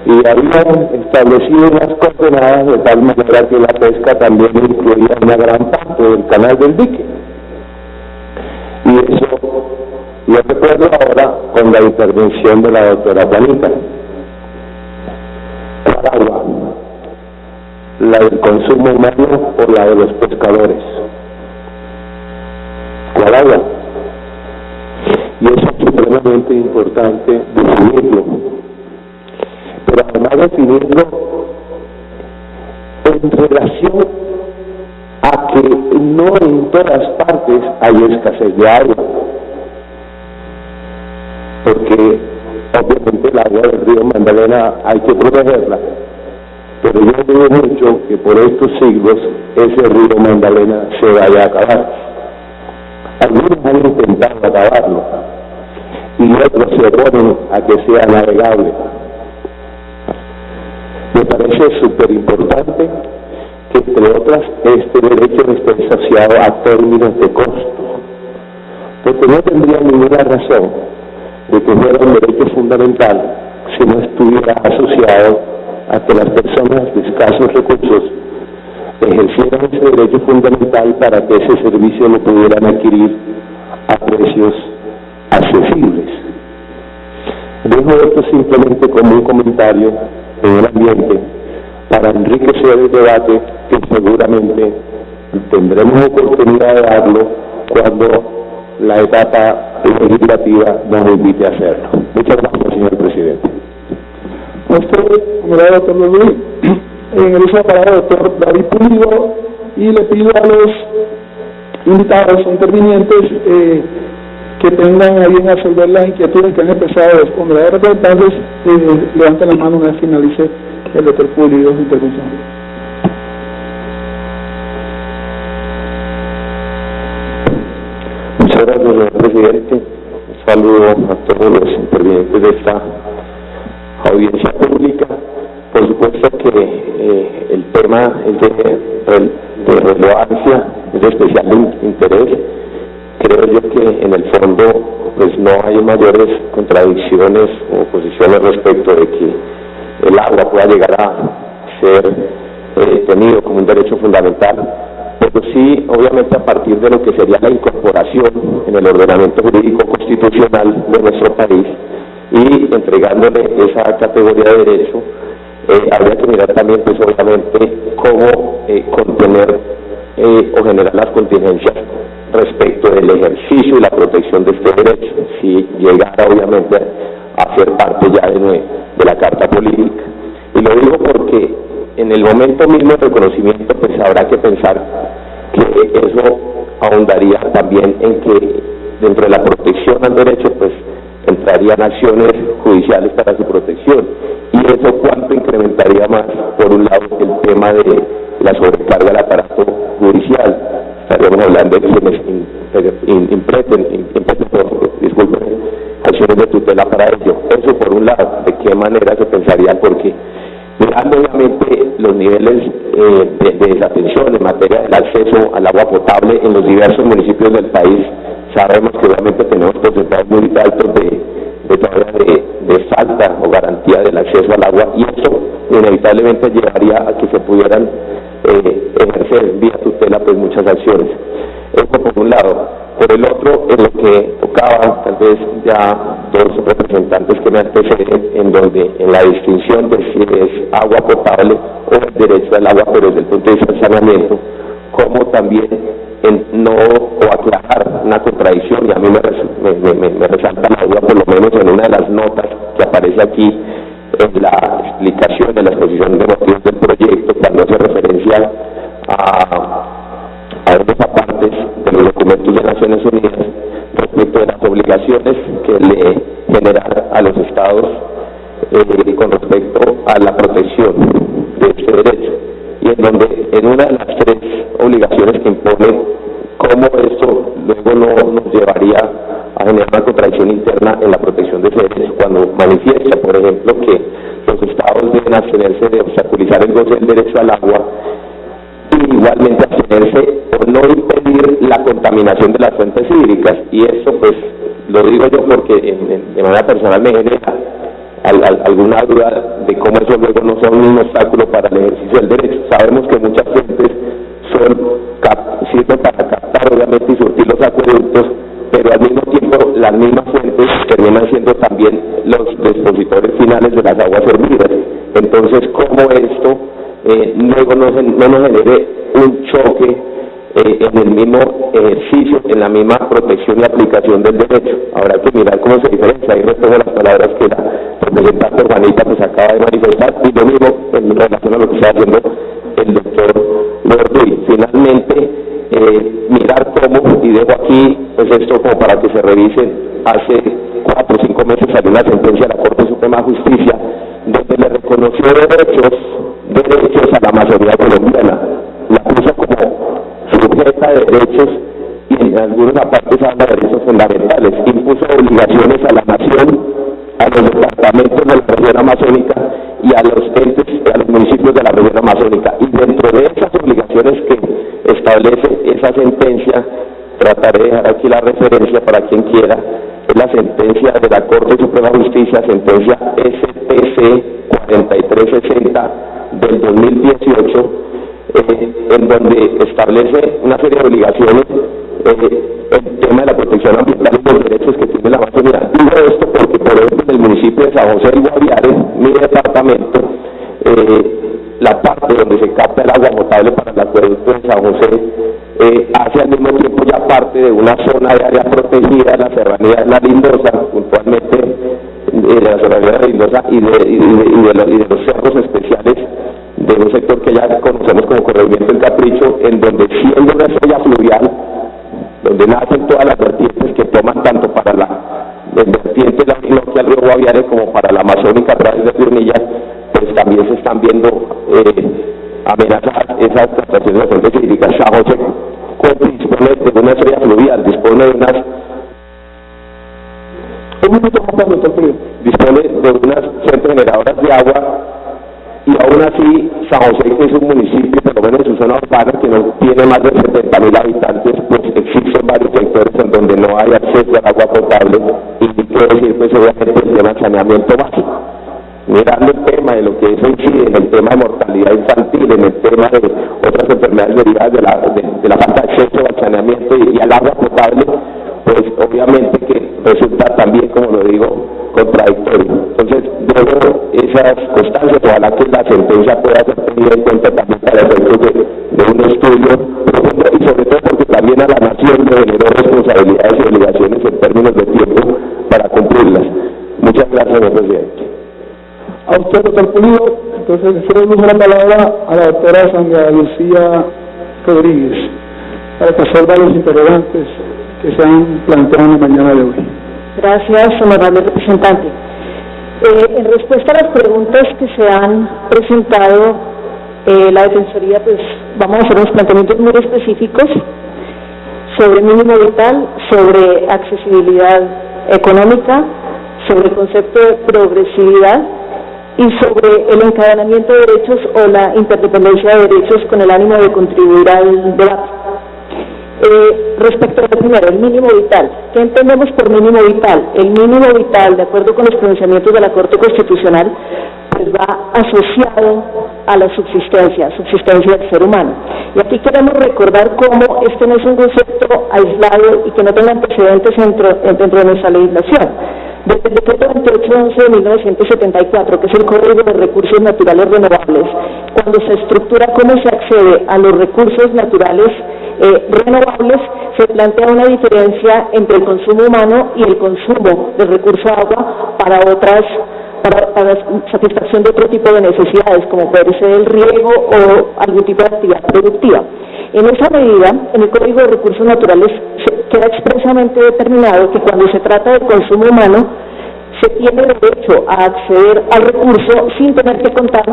y habían establecido unas coordenadas de tal manera que la pesca también incluía una gran parte del canal del dique. Y eso lo recuerdo ahora con la intervención de la doctora Juanita. ¿Cuál agua? ¿La del consumo humano o la de los pescadores? ¿Cuál agua? Y eso es supremamente importante definirlo. Pero además definirlo en relación a que no en todas partes hay escasez de agua, porque obviamente el agua del río Magdalena hay que protegerla, pero yo dudo mucho que por estos siglos ese río Magdalena se vaya a acabar. Algunos han intentado acabarlo y otros se oponen a que sea navegable. Me parece súper importante que, entre otras, este derecho esté asociado a términos de costo, porque no tendría ninguna razón de que fuera un derecho fundamental si no estuviera asociado a que las personas de escasos recursos ejercieran ese derecho fundamental para que ese servicio lo pudieran adquirir a precios accesibles. Dejo esto simplemente como un comentario en el ambiente para enriquecer el debate que seguramente tendremos oportunidad de darlo cuando la etapa legislativa nos invite a hacerlo. Muchas gracias, señor presidente. A usted, honorable doctor Luis, en el uso de la palabra doctor David Pulido, y le pido a los invitados o intervinientes que tengan a bien resolver las inquietudes que han expresado los honorables representantes, levanten la mano una vez finalice el doctor Pulido su intervención. Muchas gracias, señor presidente. Un saludo a todos los intervinientes de esta audiencia pública. Por supuesto que el tema es de relevancia, es de especial interés. Creo yo que en el fondo pues no hay mayores contradicciones o oposiciones respecto de que el agua pueda llegar a ser tenido como un derecho fundamental, pero sí, obviamente, a partir de lo que sería la incorporación en el ordenamiento jurídico constitucional de nuestro país y entregándole esa categoría de derecho, habría que mirar también, pues, obviamente, cómo contener o generar las contingencias respecto del ejercicio y la protección de este derecho, si llegara, obviamente, a ser parte ya de la Carta Política. Y lo digo porque en el momento mismo del reconocimiento, pues habrá que pensar que eso ahondaría también en que dentro de la protección al derecho, pues entrarían acciones judiciales para su protección, y eso cuánto incrementaría más, por un lado, el tema de la sobrecarga del aparato judicial. Estaríamos hablando de quienes disculpen, acciones de tutela para ello. Eso por un lado, de qué manera se pensaría, porque mirando obviamente los niveles de desatención en materia del acceso al agua potable en los diversos municipios del país, sabemos que obviamente tenemos porcentajes muy altos de falta o garantía del acceso al agua, y esto inevitablemente llevaría a que se pudieran ejercer vía tutela pues muchas acciones. Esto por un lado. Por el otro, en lo que tocaba tal vez ya dos representantes que me anteceden, en donde en la distinción de si es agua potable o el derecho al agua, pero desde el punto de vista del saneamiento, como también o aclarar una contradicción, y a mí me resalta la duda, por lo menos en una de las notas que aparece aquí en la explicación de la exposición de motivos del proyecto, cuando hace referencia a unas apartes de los documentos de Naciones Unidas respecto de las obligaciones que le generan a los estados con respecto a la protección de este derecho, y en donde en una de las tres obligaciones que impone, cómo esto luego no nos llevaría a generar una contradicción interna en la protección de ese derecho, cuando manifiesta, por ejemplo, que los estados deben abstenerse de obstaculizar el goce del derecho al agua, y igualmente abstenerse o no impedir la contaminación de las fuentes hídricas. Y eso pues lo digo yo porque de manera personal me genera alguna duda de cómo eso luego no son un obstáculo para el ejercicio del derecho. Sabemos que muchas fuentes sirven para captar obviamente y surtir los acueductos, pero al mismo tiempo las mismas fuentes terminan siendo también los dispositores finales de las aguas servidas. Entonces, ¿cómo esto luego no nos genere un choque en el mismo ejercicio, en la misma protección y aplicación del derecho? Habrá que mirar cómo se diferencia. Ahí retomo las palabras que la representante Juanita pues acaba de manifestar, y lo mismo en relación a lo que está haciendo el doctor Gorduy. Finalmente, mirar cómo, y dejo aquí pues esto como para que se revisen, hace 4 o 5 meses salió una sentencia de la Corte Suprema de Justicia donde le reconoció derechos a la Amazonía colombiana, la puso como sujeta de derechos, y en algunas partes habla de derechos fundamentales, impuso obligaciones a la nación, a los departamentos de la región amazónica y a los entes, a los municipios de la región amazónica, y dentro de esas obligaciones que establece esa sentencia, trataré de dejar aquí la referencia para quien quiera, es la sentencia de la Corte Suprema de Justicia, sentencia STC 4360 del 2018, en donde establece una serie de obligaciones, el tema de la protección ambiental y los derechos que tiene la Amazonía. Digo esto porque, por ejemplo, en el municipio de San José del Guaviare, mi departamento, la parte donde se capta el agua potable para el acueducto de San José, hace al mismo tiempo ya parte de una zona de área protegida, la serranía de la Lindosa, puntualmente de la serranía de la Lindosa y de los cerros especiales de un sector que ya conocemos como Corregimiento del Capricho, en donde siendo una estrella fluvial, donde nacen todas las vertientes que toman tanto para la vertiente de la Orinoquia al río Guaviare como para la Amazónica a través de Piernilla, pues también se están viendo amenazadas esas captaciones de fuentes hídricas. San José dispone de una estrella fluvial, dispone de unas dispone de unas fuentes generadoras de agua, y aún así San José, que es un municipio, por lo menos en su zona urbana, que no tiene más de 70.000 habitantes, pues existen varios sectores en donde no hay acceso al agua potable, y quiero decir pues obviamente el tema del saneamiento básico. Mirando el tema de lo que eso incide en el tema de mortalidad infantil, en el tema de otras enfermedades derivadas de la falta de acceso al saneamiento y al agua potable, pues obviamente que resulta también, como lo digo, contradictorio. Entonces, luego esas constancias, ojalá que la sentencia pueda ser tenida en cuenta también para efectos de un estudio profundo, y sobre todo porque también a la nación le generó responsabilidades y obligaciones en términos de tiempo para cumplirlas. Muchas gracias, señor presidente. A usted, doctor Pulido. Entonces, cedo la palabra a la doctora Sandra Lucía Rodríguez. para que resuelva los interrogantes que se han planteado en la mañana de hoy. Gracias, honorable representante. En respuesta a las preguntas que se han presentado, la Defensoría, pues vamos a hacer unos planteamientos muy específicos sobre mínimo vital, sobre accesibilidad económica, sobre el concepto de progresividad y sobre el encadenamiento de derechos o la interdependencia de derechos con el ánimo de contribuir al debate. Respecto a lo primero, el mínimo vital. ¿Qué entendemos por mínimo vital? El mínimo vital, de acuerdo con los pronunciamientos de la Corte Constitucional, pues va asociado a la subsistencia del ser humano. Y aquí queremos recordar cómo este no es un concepto aislado y que no tenga antecedentes dentro de nuestra legislación. Desde el decreto 2811 de 1974, que es el Código de Recursos Naturales Renovables, cuando se estructura cómo se accede a los recursos naturales renovables, se plantea una diferencia entre el consumo humano y el consumo del recurso agua para satisfacción de otro tipo de necesidades, como puede ser el riego o algún tipo de actividad productiva. En esa medida, en el Código de Recursos Naturales queda expresamente determinado que cuando se trata del consumo humano, se tiene derecho a acceder al recurso sin tener que contar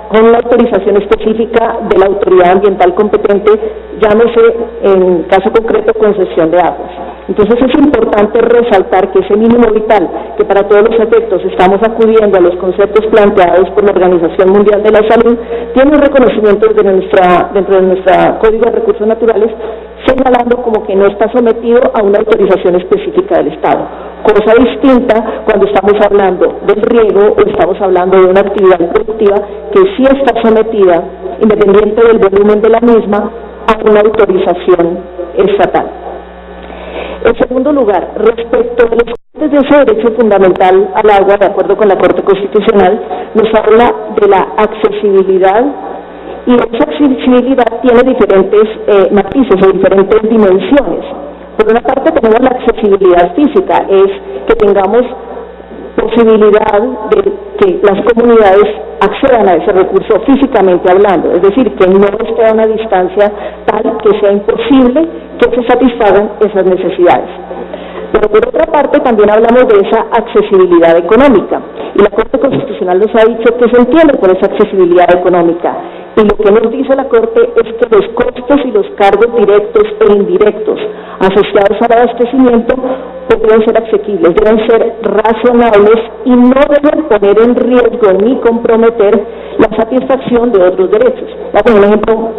con la autorización específica de la autoridad ambiental competente, llámese en caso concreto concesión de aguas. Entonces es importante resaltar que ese mínimo vital, que para todos los efectos estamos acudiendo a los conceptos planteados por la Organización Mundial de la Salud, tiene un reconocimiento dentro de nuestro Código de Recursos Naturales, señalando como que no está sometido a una autorización específica del Estado. Cosa distinta cuando estamos hablando del riego o estamos hablando de una actividad productiva que sí está sometida, independiente del volumen de la misma, a una autorización estatal. En segundo lugar, respecto a los de ese derecho fundamental al agua, de acuerdo con la Corte Constitucional, nos habla de la accesibilidad, y esa accesibilidad tiene diferentes matices o diferentes dimensiones. Por una parte tenemos la accesibilidad física, es que tengamos posibilidad de que las comunidades accedan a ese recurso físicamente hablando, es decir, que no esté a una distancia tal que sea imposible que se satisfagan esas necesidades. Pero por otra parte también hablamos de esa accesibilidad económica, y la Corte Constitucional nos ha dicho que se entiende por esa accesibilidad económica, y lo que nos dice la Corte es que los costos y los cargos directos e indirectos asociados al abastecimiento deben ser asequibles, deben ser razonables y no deben poner en riesgo ni comprometer la satisfacción de otros derechos. Voy a poner un ejemplo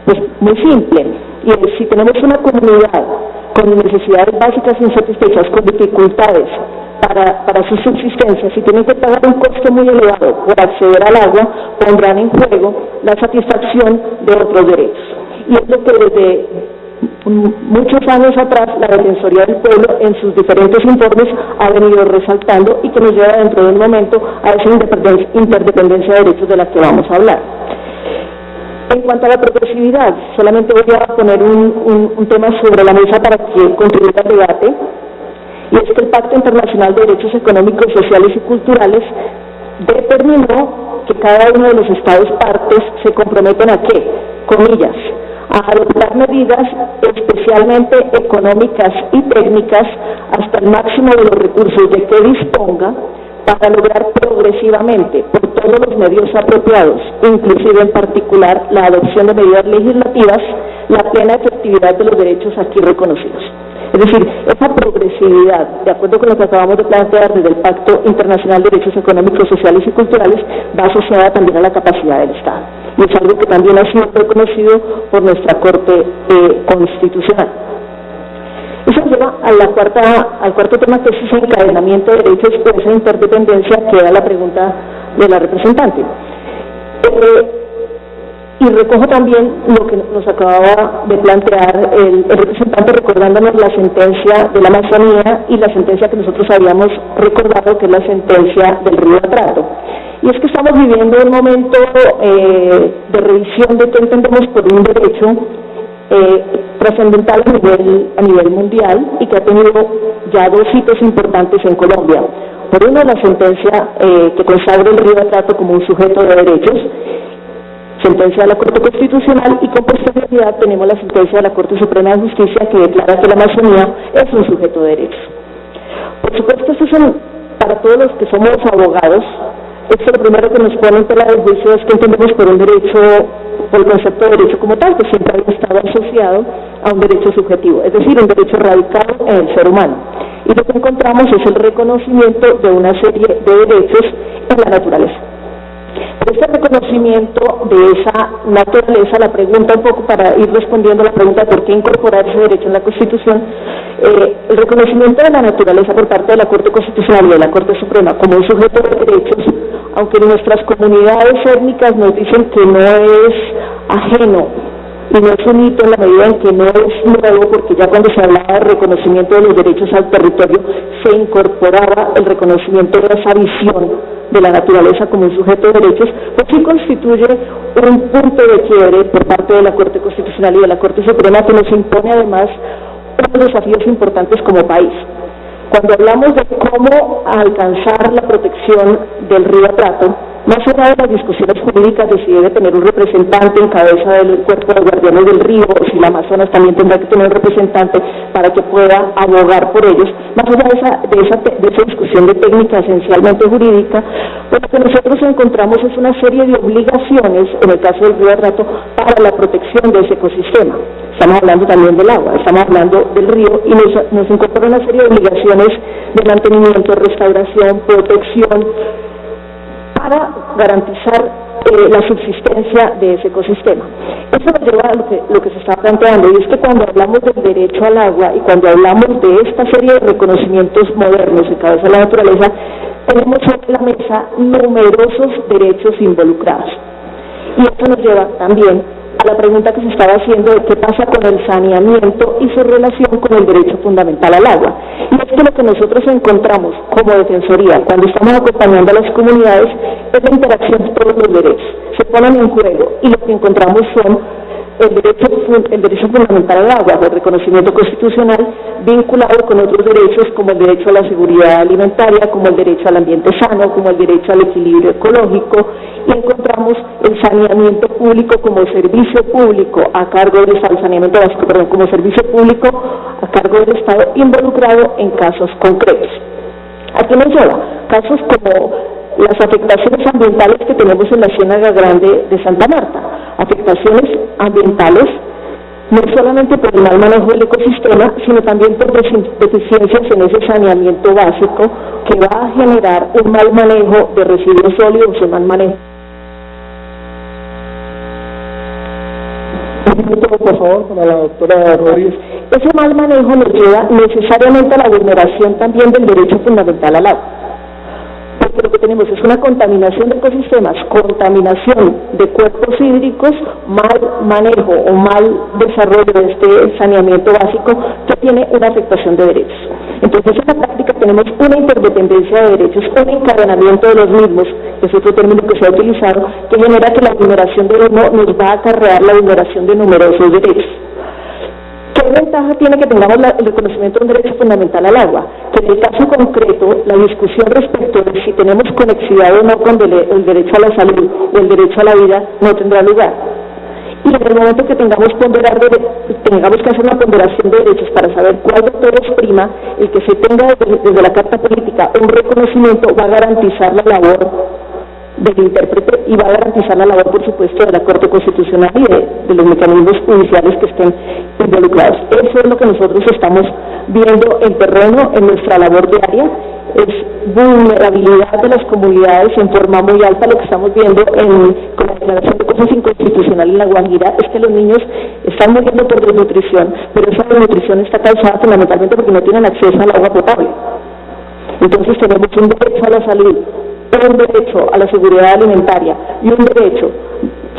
pues, muy simple, y es, si tenemos una comunidad con necesidades básicas insatisfechas, con dificultades para su subsistencia, si tienen que pagar un costo muy elevado por acceder al agua, pondrán en juego la satisfacción de otros derechos. Y es lo que desde muchos años atrás la Defensoría del Pueblo en sus diferentes informes ha venido resaltando y que nos lleva dentro de un momento a esa interdependencia de derechos de la que vamos a hablar. En cuanto a la progresividad, solamente voy a poner un tema sobre la mesa para que contribuya al debate, y es que el Pacto Internacional de Derechos Económicos, Sociales y Culturales determinó que cada uno de los Estados partes se comprometen a ¿qué? Comillas, a adoptar medidas especialmente económicas y técnicas hasta el máximo de los recursos de que disponga para lograr progresivamente, por todos los medios apropiados, inclusive en particular la adopción de medidas legislativas, la plena efectividad de los derechos aquí reconocidos. Es decir, esa progresividad, de acuerdo con lo que acabamos de plantear desde el Pacto Internacional de Derechos Económicos, Sociales y Culturales, va asociada también a la capacidad del Estado. Y es algo que también ha sido reconocido por nuestra Corte Constitucional. Eso nos lleva al cuarto tema, que es ese encadenamiento de derechos por esa interdependencia, que era la pregunta de la representante. Y recojo también lo que nos acababa de plantear el representante, recordándonos la sentencia de la Amazonía y la sentencia que nosotros habíamos recordado, que es la sentencia del Río Atrato. Y es que estamos viviendo un momento de revisión de qué entendemos por un derecho trascendental a nivel mundial, y que ha tenido ya dos hitos importantes en Colombia. Por uno, la sentencia que consagra el Río Atrato como un sujeto de derechos, sentencia de la Corte Constitucional, y con posterioridad tenemos la sentencia de la Corte Suprema de Justicia que declara que la Amazonía es un sujeto de derecho. Por supuesto, esto es para todos los que somos abogados, esto lo primero que nos pone en tela de juicio es que entendemos por un derecho, por el concepto de derecho como tal, que siempre ha estado asociado a un derecho subjetivo, es decir, un derecho radicado en el ser humano. Y lo que encontramos es el reconocimiento de una serie de derechos en la naturaleza. Pero este reconocimiento de esa naturaleza, la pregunta un poco para ir respondiendo a la pregunta de por qué incorporar ese derecho en la Constitución, el reconocimiento de la naturaleza por parte de la Corte Constitucional y de la Corte Suprema como un sujeto de derechos, aunque nuestras comunidades étnicas nos dicen que no es ajeno y no es un hito en la medida en que no es nuevo, porque ya cuando se hablaba de reconocimiento de los derechos al territorio se incorporaba el reconocimiento de esa visión de la naturaleza como un sujeto de derechos, pues sí constituye un punto de quiebre por parte de la Corte Constitucional y de la Corte Suprema, que nos impone además unos desafíos importantes como país. Cuando hablamos de cómo alcanzar la protección del río Atrato, más allá de las discusiones jurídicas de si debe tener un representante en cabeza del cuerpo de guardianes del río, o si la Amazonas también tendrá que tener un representante para que pueda abogar por ellos, más allá de esa discusión de técnica esencialmente jurídica, pues lo que nosotros encontramos es una serie de obligaciones, en el caso del río Atrato, para la protección de ese ecosistema. Estamos hablando también del agua, estamos hablando del río, y nos incorpora una serie de obligaciones de mantenimiento, restauración, protección, para garantizar la subsistencia de ese ecosistema. Eso nos lleva a lo que se está planteando, y es que cuando hablamos del derecho al agua y cuando hablamos de esta serie de reconocimientos modernos en cabeza de la naturaleza, tenemos sobre la mesa numerosos derechos involucrados. Y esto nos lleva también a la pregunta que se estaba haciendo de qué pasa con el saneamiento y su relación con el derecho fundamental al agua. Y es que lo que nosotros encontramos como Defensoría cuando estamos acompañando a las comunidades es la interacción de todos los derechos. Se ponen en juego y lo que encontramos son el derecho fundamental al agua, el reconocimiento constitucional vinculado con otros derechos como el derecho a la seguridad alimentaria, como el derecho al ambiente sano, como el derecho al equilibrio ecológico, y encontramos el saneamiento público como servicio público a cargo del Estado, saneamiento básico, perdón, como servicio público a cargo del Estado involucrado en casos concretos. ¿A qué nos lleva? Casos como las afectaciones ambientales que tenemos en la Ciénaga Grande de Santa Marta, afectaciones ambientales no solamente por el mal manejo del ecosistema, sino también por deficiencias en ese saneamiento básico que va a generar un mal manejo de residuos sólidos, un mal manejo. Por favor, para la doctora Rodríguez. Ese mal manejo nos lleva necesariamente a la vulneración también del derecho fundamental al agua. Porque lo que tenemos es una contaminación de ecosistemas, contaminación de cuerpos hídricos, mal manejo o mal desarrollo de este saneamiento básico que tiene una afectación de derechos. Entonces, en la práctica tenemos una interdependencia de derechos, un encadenamiento de los mismos, que es otro término que se ha utilizado, que genera que la vulneración de uno nos va a acarrear la vulneración de numerosos derechos. ¿Qué ventaja tiene que tengamos el reconocimiento de un derecho fundamental al agua? Que en el caso concreto, la discusión respecto de si tenemos conexidad o no con el derecho a la salud o el derecho a la vida no tendrá lugar. Y en el momento que tengamos que hacer una ponderación de derechos para saber cuál de todos prima, el que se tenga desde la Carta Política un reconocimiento va a garantizar la labor del intérprete y va a garantizar la labor, por supuesto, de la Corte Constitucional y de los mecanismos judiciales que estén involucrados. Eso es lo que nosotros estamos viendo en terreno en nuestra labor diaria, es vulnerabilidad de las comunidades en forma muy alta. Lo que estamos viendo con la declaración de cosas inconstitucional en La Guajira es que los niños están muriendo por desnutrición, pero esa desnutrición está causada fundamentalmente porque no tienen acceso al agua potable. Entonces tenemos un derecho a la salud, un derecho a la seguridad alimentaria y un derecho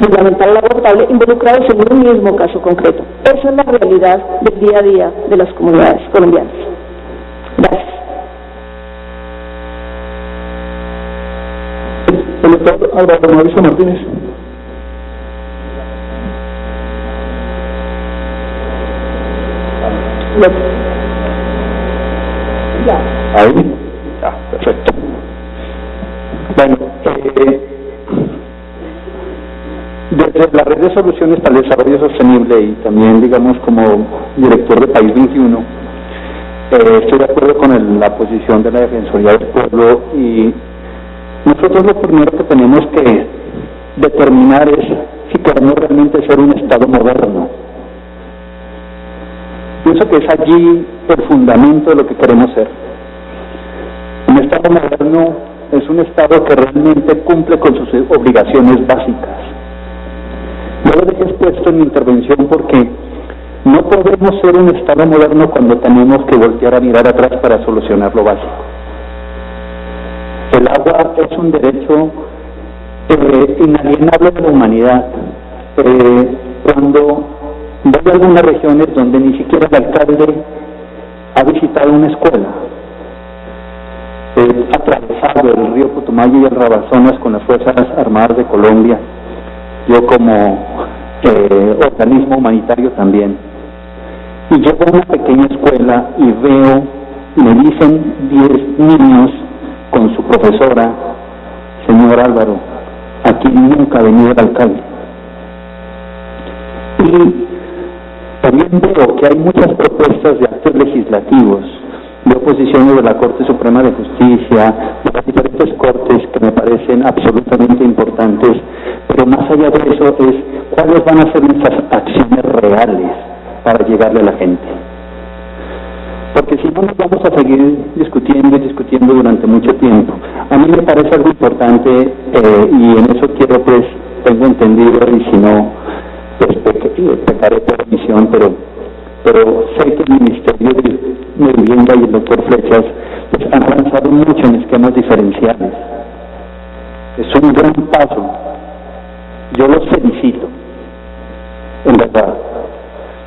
fundamental al agua potable involucrados en un mismo caso concreto. Esa es la realidad del día a día de las comunidades colombianas. Gracias. El doctor Álvaro Mauricio Martínez. Ahí. Ya, perfecto. Bueno, Desde la Red de Soluciones para el Desarrollo Sostenible y también, digamos, como director de País 21, estoy de acuerdo con la posición de la Defensoría del Pueblo, y nosotros lo primero que tenemos que determinar es si queremos realmente ser un Estado moderno. Pienso que es allí el fundamento de lo que queremos ser. Un Estado moderno es un Estado que realmente cumple con sus obligaciones básicas. Yo lo dejé expuesto en mi intervención porque no podemos ser un Estado moderno cuando tenemos que voltear a mirar atrás para solucionar lo básico. El agua es un derecho inalienable de la humanidad. Cuando voy a algunas regiones donde ni siquiera el alcalde ha visitado una escuela, atravesado el río Putumayo y el Rabazonas con las Fuerzas Armadas de Colombia, yo como organismo humanitario también, y llego a una pequeña escuela y veo, me dicen 10 niños con su profesora: señor Álvaro, aquí nunca ha venido el alcalde. Y también veo que hay muchas propuestas de actos legislativos, de oposiciones de la Corte Suprema de Justicia, de las diferentes cortes, que me parecen absolutamente importantes, pero más allá de eso es cuáles van a ser nuestras acciones reales para llegarle a la gente. Porque si no, nos vamos a seguir discutiendo y discutiendo durante mucho tiempo. A mí me parece algo importante, y en eso quiero, pues, tengo entendido, y si no, pues pecaré por omisión, pero sé que el Ministerio de Vivienda y el doctor Flechas pues han avanzado mucho en esquemas diferenciales. Es un gran paso. Yo los felicito, en verdad,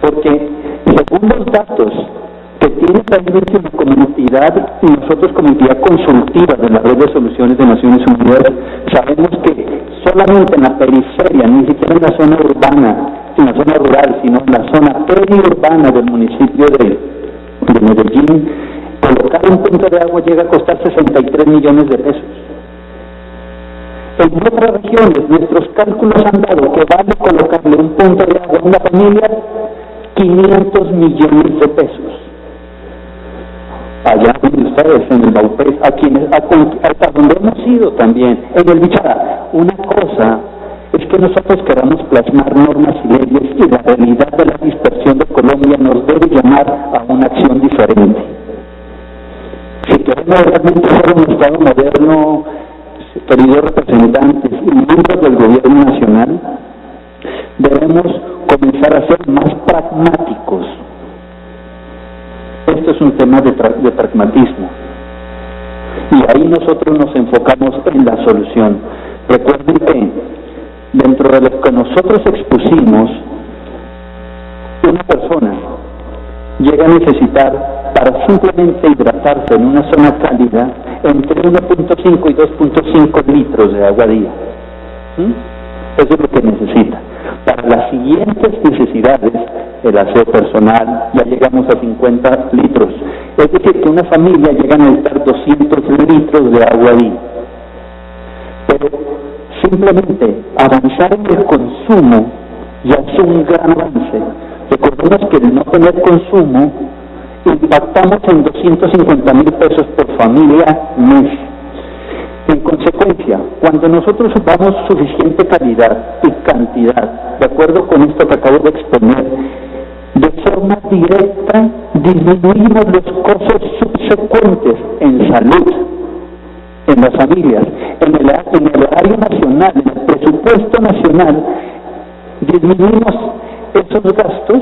porque según los datos que tiene realmente la comunidad, y nosotros como entidad consultiva de la Red de Soluciones de Naciones Unidas, sabemos que solamente en la periferia, ni siquiera en la zona urbana, en la zona rural, sino en la zona periurbana del municipio de Medellín, colocar un punto de agua llega a costar 63 millones de pesos. En otras regiones, nuestros cálculos han dado que vale colocarle un punto de agua a una familia 500 millones de pesos. Allá donde ustedes, en el Baupés, hasta donde hemos ido también, en el Bichara. Una cosa es que nosotros queramos plasmar normas y leyes, y la realidad de la dispersión de Colombia nos debe llamar a una acción diferente. Si queremos realmente ser un Estado moderno, queridos representantes y miembros del gobierno nacional, debemos comenzar a ser más pragmáticos. Esto es un tema de pragmatismo, y ahí nosotros nos enfocamos en la solución. Recuerden que dentro de lo que nosotros expusimos, una persona llega a necesitar, para simplemente hidratarse en una zona cálida, entre 1.5 y 2.5 litros de agua día. Eso es lo que necesita. Para las siguientes necesidades, el aseo personal, ya llegamos a 50 litros. Es decir, que una familia llega a necesitar 200 litros de agua día. Pero simplemente avanzar en el consumo ya es un gran avance. Recordemos que el no tener consumo impactamos en 250,000 pesos por familia mes. En consecuencia, cuando nosotros damos suficiente calidad y cantidad, de acuerdo con esto que acabo de exponer, de forma directa disminuimos los costos subsecuentes en salud, en las familias, en el erario nacional, en el presupuesto nacional, disminuimos esos gastos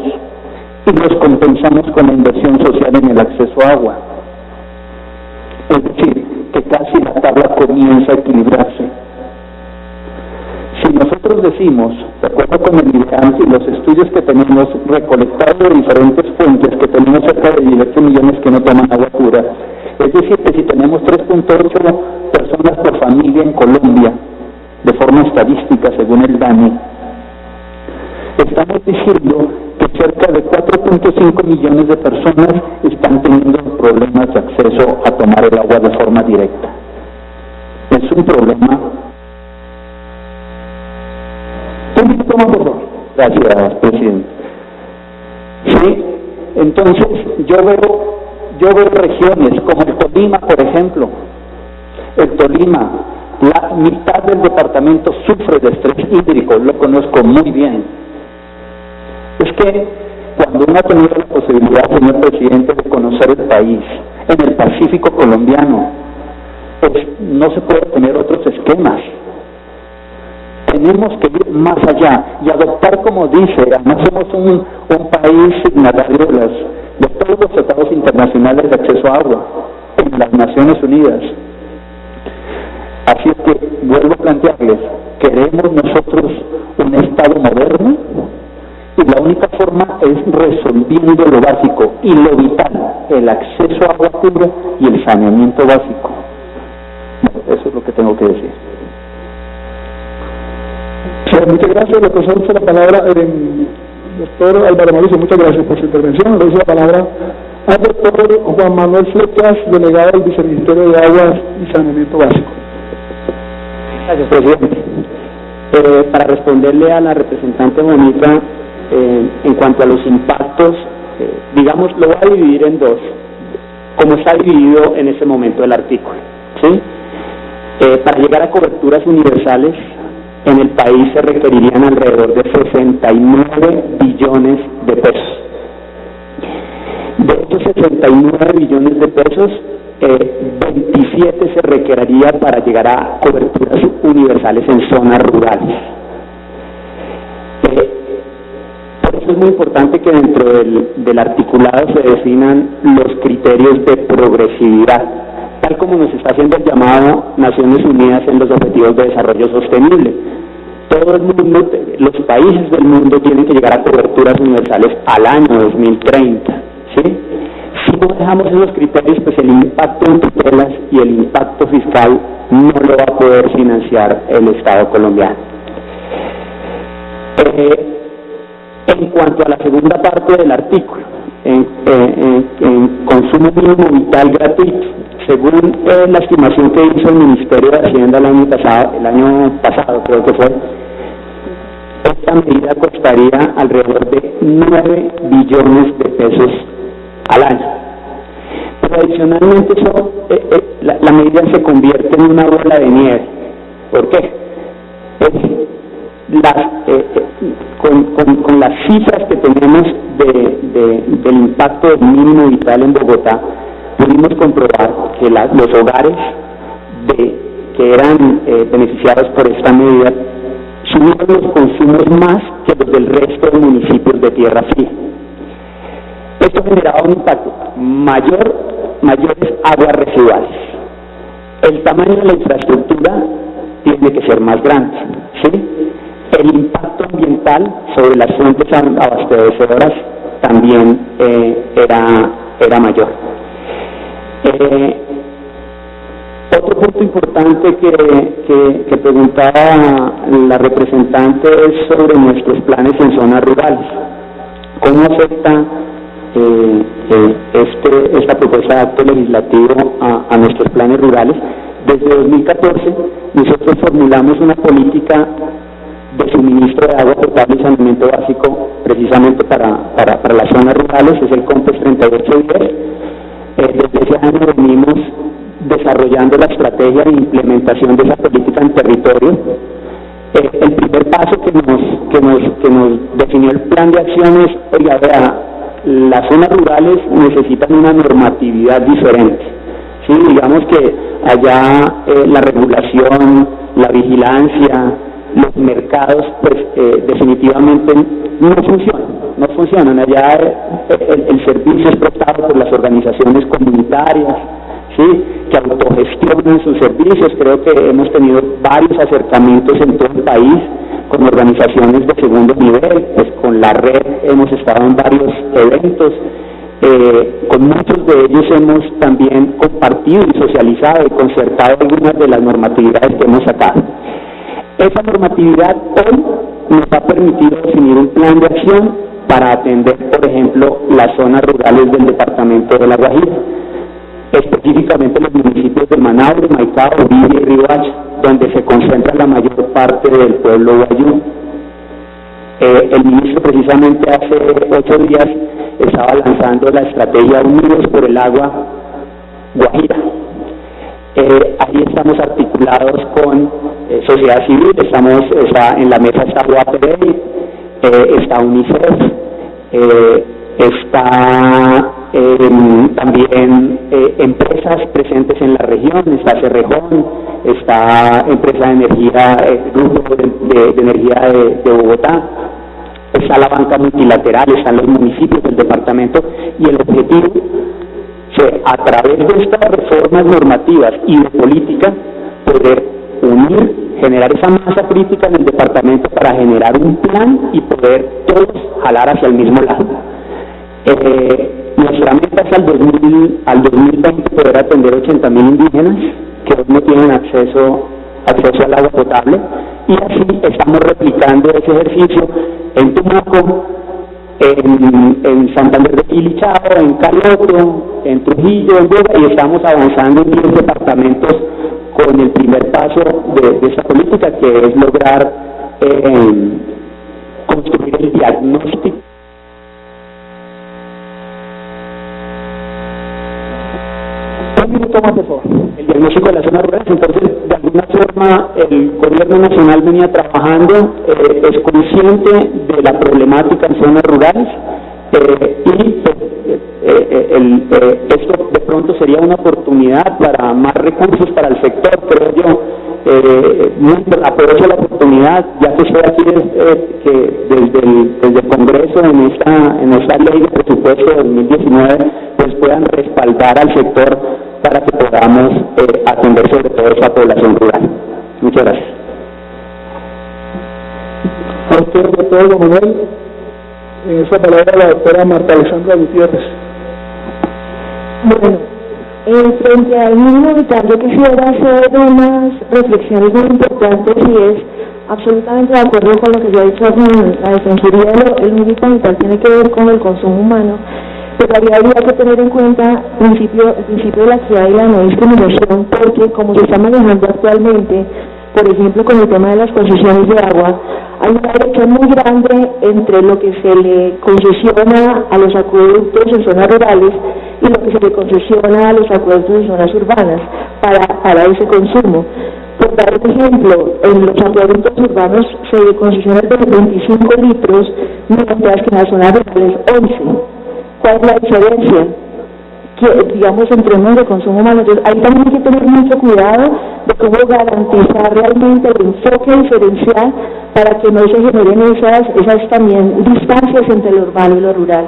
y los compensamos con la inversión social en el acceso a agua. Es decir, que casi la tabla comienza a equilibrarse. Si nosotros decimos, de acuerdo con el IDEAM y los estudios que tenemos recolectados de diferentes fuentes, que tenemos cerca de 18 millones que no toman agua pura, es decir, que si tenemos 3.8 personas por familia en Colombia, de forma estadística según el DANE, estamos diciendo que cerca de 4.5 millones de personas están teniendo problemas de acceso a tomar el agua de forma directa. Es un problema Un minuto más, por favor. Gracias, presidente. Sí, entonces yo veo regiones como el Tolima, por ejemplo. El Tolima, la mitad del departamento sufre de estrés hídrico, lo conozco muy bien. Es que cuando uno ha tenido la posibilidad, señor presidente, de conocer el país en el Pacífico colombiano, pues no se puede tener otros esquemas. Tenemos que ir más allá y adoptar, como dice, además somos un país signatario de todos los tratados internacionales de acceso a agua en las Naciones Unidas. Así que vuelvo a plantearles, ¿queremos nosotros un Estado moderno? Y la única forma es resolviendo lo básico y lo vital, el acceso a agua pura y el saneamiento básico. Bueno, eso es lo que tengo que decir. Muchas gracias. Le paso la palabra doctor Álvaro Mauricio. Muchas gracias por su intervención. Le doy la palabra al doctor Juan Manuel Flecas, delegado del Viceministerio de Aguas y Saneamiento Básico. Gracias, presidente. Para responderle a la representante Bonita, en cuanto a los impactos, digamos, lo voy a dividir en dos, como está dividido en este momento el artículo, ¿sí? Para llegar a coberturas universales, en el país se requerirían alrededor de 69 billones de pesos. De estos 69 billones de pesos, 27 se requeriría para llegar a coberturas universales en zonas rurales. Por eso es muy importante que dentro del articulado se definan los criterios de progresividad, tal como nos está haciendo el llamado Naciones Unidas en los Objetivos de Desarrollo Sostenible. Todo el mundo, los países del mundo tienen que llegar a coberturas universales al año 2030, ¿sí? Si no dejamos esos criterios, pues el impacto en tutelas y el impacto fiscal no lo va a poder financiar el Estado colombiano. En cuanto a la segunda parte del artículo, en consumo mínimo vital gratuito, según la estimación que hizo el Ministerio de Hacienda el año pasado creo que fue, esta medida costaría alrededor de 9 billones de pesos al año. Pero adicionalmente eso, la medida se convierte en una bola de nieve. ¿Por qué? Con las cifras que tenemos del impacto del mínimo vital en Bogotá, pudimos comprobar que los hogares que eran beneficiados por esta medida subieron los consumos más que los del resto de municipios de tierra fría. Esto generaba un impacto mayores aguas residuales. El tamaño de la infraestructura tiene que ser más grande, ¿sí? El impacto ambiental sobre las fuentes abastecedoras también era mayor. Otro punto importante que preguntaba la representante es sobre nuestros planes en zonas rurales. ¿Cómo afecta esta propuesta de acto legislativo a nuestros planes rurales? Desde 2014 nosotros formulamos una política de suministro de agua potable y saneamiento básico precisamente para las zonas rurales, es el COMPES 3810. Desde ese año venimos desarrollando la estrategia de implementación de esa política en territorio. El primer paso que nos definió el plan de acción es, oiga, vea, las zonas rurales necesitan una normatividad diferente. Sí, digamos que allá la regulación, la vigilancia, los mercados, pues definitivamente no funcionan. Allá el servicio es prestado por las organizaciones comunitarias, ¿sí?, que autogestionan sus servicios. Creo que hemos tenido varios acercamientos en todo el país con organizaciones de segundo nivel, pues con la red hemos estado en varios eventos, con muchos de ellos hemos también compartido y socializado y concertado algunas de las normatividades que hemos sacado. Esa normatividad hoy nos ha permitido definir un plan de acción para atender, por ejemplo, las zonas rurales del departamento de La Guajira, específicamente los municipios de Manaure, Maicao, Villa y Riohacha, donde se concentra la mayor parte del pueblo guayú. El ministro precisamente hace 8 días estaba lanzando la estrategia Unidos por el Agua Guajira. Ahí estamos articulados con sociedad civil, está en la mesa está UAPD, está UNICEF, está también empresas presentes en la región, está Cerrejón, está Empresa de Energía, Grupo de Energía de Bogotá, está la banca multilateral, están los municipios del departamento, y el objetivo fue, a través de estas reformas normativas y de política, poder unir, generar esa masa crítica en el departamento para generar un plan y poder todos jalar hacia el mismo lado. Nuestra meta es al 2020 poder atender 80.000 indígenas que hoy no tienen acceso al agua potable, y así estamos replicando ese ejercicio en Tumaco, en Santander de Quilichao, en Caloto, en Trujillo, en Boga, y estamos avanzando en 10 departamentos con el primer paso de esta política, que es lograr construir el diagnóstico. Un minuto más, por favor. El diagnóstico de las zonas rurales. Entonces, de alguna forma, el gobierno nacional venía trabajando, es consciente de la problemática en zonas rurales, y esto de pronto sería una oportunidad para más recursos para el sector, creo yo. Aprovecho la oportunidad, ya que estoy aquí, que desde el Congreso en esta ley de presupuesto de 2019, pues puedan respaldar al sector para que podamos atender sobre todo esa población rural. Muchas gracias. A usted, doctor Manuel, esa palabra la doctora Marta Alessandra Gutiérrez. Bueno, frente al mínimo vital, yo quisiera hacer unas reflexiones muy importantes, y es absolutamente de acuerdo con lo que ya ha dicho la Defensoría. El mínimo vital tiene que ver con el consumo humano, pero habría que tener en cuenta el principio de la equidad y la no discriminación, porque como se está manejando actualmente, por ejemplo, con el tema de las concesiones de agua, hay una brecha muy grande entre lo que se le concesiona a los acueductos en zonas rurales y lo que se le concesiona a los acueductos en zonas urbanas para ese consumo. Por dar un ejemplo, en los acueductos urbanos se le concesiona de 25 litros, mientras que en las zonas rurales 11. ¿Cuál es la diferencia? Que, digamos, en términos de consumo humano. Entonces, ahí también hay que tener mucho cuidado de cómo garantizar realmente el enfoque diferencial para que no se generen esas también distancias entre lo urbano y lo rural.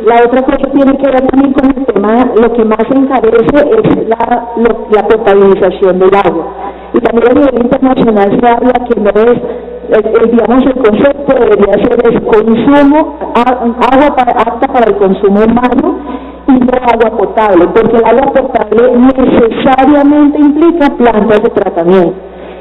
La otra cosa tiene que ver también con el tema, lo que más encarece es la potabilización del agua. Y también a nivel internacional se habla que no es, digamos, el concepto debería ser el consumo, agua apta para el consumo humano y no agua potable, porque el agua potable necesariamente implica plantas de tratamiento.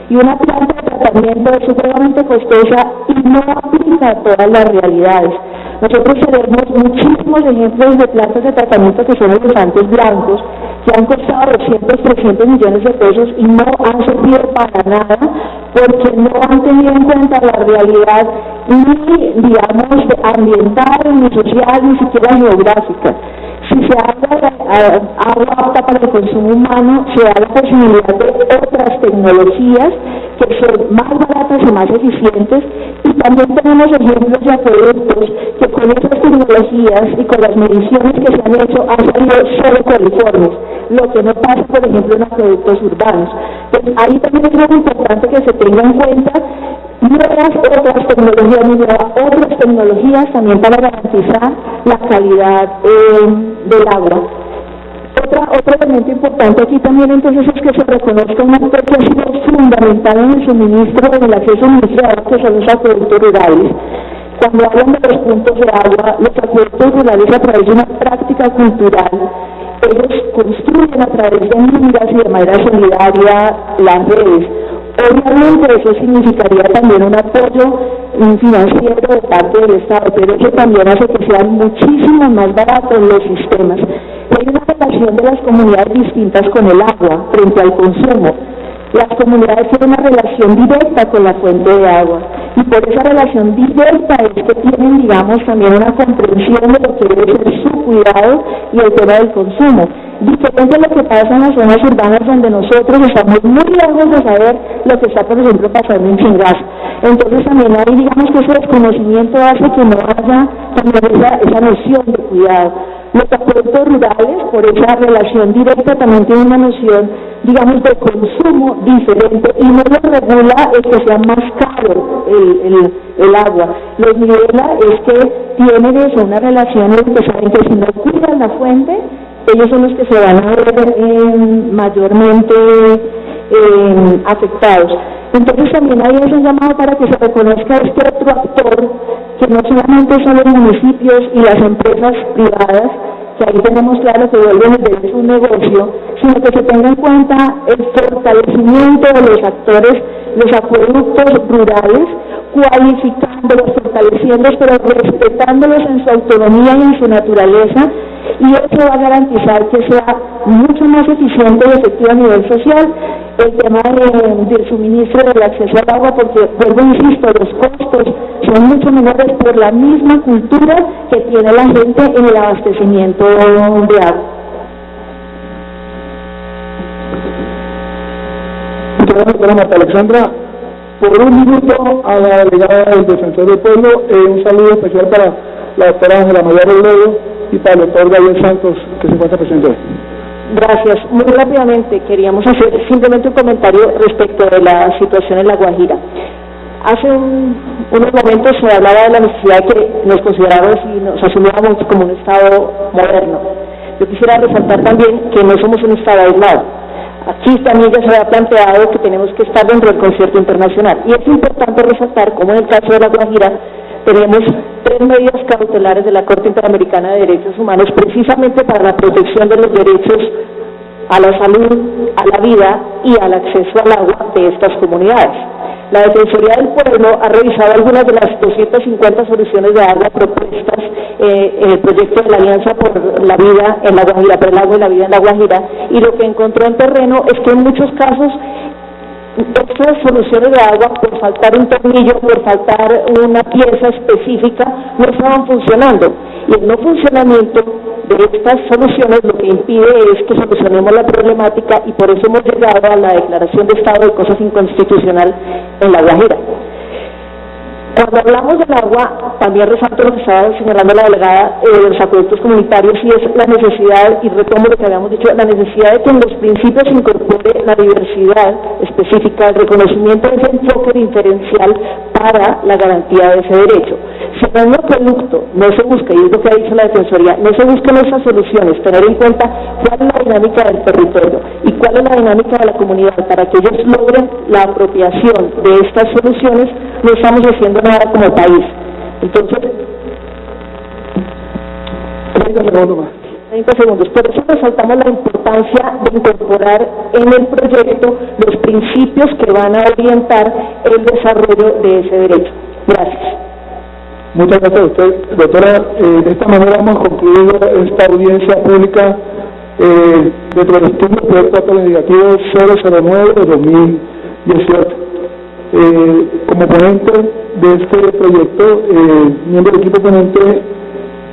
Y una planta de tratamiento es supremamente costosa y no aplica a todas las realidades. Nosotros tenemos muchísimos ejemplos de plantas de tratamiento que son elefantes blancos, que han costado 200, 300 millones de pesos y no han servido para nada, porque no han tenido en cuenta la realidad ni, digamos, ambiental, ni social, ni siquiera geográfica. Si se habla de agua apta para el consumo humano, se da la posibilidad de otras tecnologías que son más baratas y más eficientes, y también tenemos ejemplos de acueductos que con esas tecnologías y con las mediciones que se han hecho han salido solo coliformes, lo que no pasa, por ejemplo, en acueductos urbanos. Entonces, ahí también es muy importante que se tenga en cuenta otras tecnologías también para garantizar la calidad del agua. Otro elemento importante aquí también entonces es que se reconozca un actor que ha sido fundamental en el suministro, en el acceso al suministro de agua, que son los acueductos rurales. Cuando hablan de los puntos de agua, los acueductos rurales, a través de una práctica cultural, ellos construyen a través de migas y de manera solidaria las redes. Obviamente eso significaría también un apoyo financiero de parte del Estado, pero eso también hace que sean muchísimo más baratos los sistemas. Hay una relación de las comunidades distintas con el agua frente al consumo. Las comunidades tienen una relación directa con la fuente de agua. y por esa relación directa es que tienen, digamos, también una comprensión de lo que debe ser su cuidado y el tema del consumo. Diferente a lo que pasa en las zonas urbanas donde nosotros estamos muy lejos de saber lo que está, por ejemplo, pasando en Chingaza. Entonces también hay, digamos, que ese desconocimiento hace que no haya también esa noción de cuidado. Los acuerdos rurales, por esa relación directa, también tienen una noción, digamos, de consumo diferente y no lo regula el que sea más caro el agua. Lo nivela es que tienen eso, una relación en que saben que si no cuidan la fuente, ellos son los que se van a ver mayormente afectados. Entonces también hay ese llamado para que se reconozca este otro actor, que no solamente son los municipios y las empresas privadas, que ahí tenemos claro que vuelven desde su negocio, sino que se tenga en cuenta el fortalecimiento de los actores, los acueductos rurales, cualificándolos, fortaleciéndolos, pero respetándolos en su autonomía y en su naturaleza, y eso va a garantizar que sea mucho más eficiente y efectivo a nivel social el tema del suministro del acceso al agua, porque, vuelvo insisto, los costos son mucho menores por la misma cultura que tiene la gente en el abastecimiento de agua. Muchas gracias, doctora Marta Alexandra. Por un minuto a la delegada del Defensor del Pueblo, un saludo especial para la doctora Ángela María Robledo y para el doctor Gabriel Santos, que se encuentra presente hoy. Gracias. Muy rápidamente queríamos hacer simplemente un comentario respecto de la situación en La Guajira. Hace unos momentos se hablaba de la necesidad de que nos consideráramos y nos asumiéramos como un Estado moderno. Yo quisiera resaltar también que no somos un Estado aislado. Aquí también ya se había planteado que tenemos que estar dentro del concierto internacional. Y es importante resaltar, como en el caso de La Guajira, tenemos 3 medidas cautelares de la Corte Interamericana de Derechos Humanos precisamente para la protección de los derechos a la salud, a la vida y al acceso al agua de estas comunidades. La Defensoría del Pueblo ha revisado algunas de las 250 soluciones de agua propuestas en el proyecto de la Alianza por la Vida en La Guajira, por el agua y la vida en La Guajira, y lo que encontró en terreno es que en muchos casos estas soluciones de agua, por faltar un tornillo, por faltar una pieza específica, no estaban funcionando. Y el no funcionamiento de estas soluciones lo que impide es que solucionemos la problemática, y por eso hemos llegado a la declaración de estado de cosas inconstitucional en La Guajira. Cuando hablamos del agua, también resalto lo que estaba señalando la delegada de los acueductos comunitarios, y es la necesidad, y retomo lo que habíamos dicho, la necesidad de que en los principios se incorpore la diversidad específica, el reconocimiento de ese enfoque diferencial para la garantía de ese derecho. Si en un acueducto no se busca, y es lo que ha dicho la Defensoría, no se buscan esas soluciones, tener en cuenta cuál es la dinámica del territorio y cuál es la dinámica de la comunidad para que ellos logren la apropiación de estas soluciones, no estamos haciendo nada como país. Entonces, 30 segundos. Por eso resaltamos la importancia de incorporar en el proyecto los principios que van a orientar el desarrollo de ese derecho. Gracias. Muchas gracias a usted, doctora. De esta manera hemos concluido esta audiencia pública dentro del estudio del proyecto acto legislativo 009 de 2018. Como ponente de este proyecto, miembro del equipo ponente,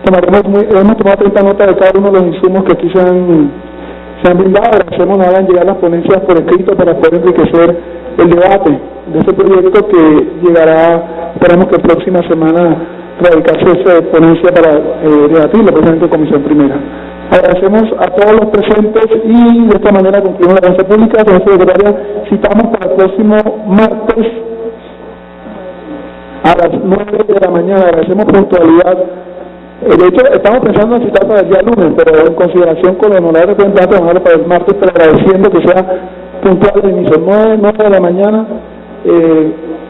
hemos tomado 30 notas de cada uno de los insumos que aquí se han brindado. Agradecemos nada en llegar las ponencias por escrito para poder enriquecer el debate de este proyecto que llegará, esperamos que próxima semana radicarse esa ponencia para debatirlo precisamente en Comisión Primera. Agradecemos a todos los presentes y de esta manera concluimos la audiencia pública. Señora secretaria, citamos para el próximo martes a las 9 de la mañana. Agradecemos puntualidad. De hecho, estamos pensando en citar para el día lunes, pero en consideración con el honorable representante, vamos a para el martes, pero agradeciendo que sea puntual de inicio, 9 de la mañana,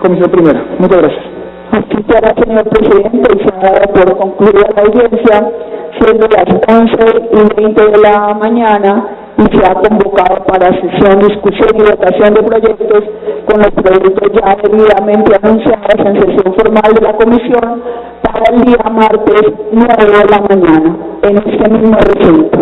Comisión Primera. Muchas gracias. Así que, señor presidente, y se ha dado por concluida la audiencia, siendo las 11:20 de la mañana, y se ha convocado para sesión, discusión y votación de proyectos con los proyectos ya debidamente anunciados en sesión formal de la comisión para el día martes 9 de la mañana en este mismo recinto.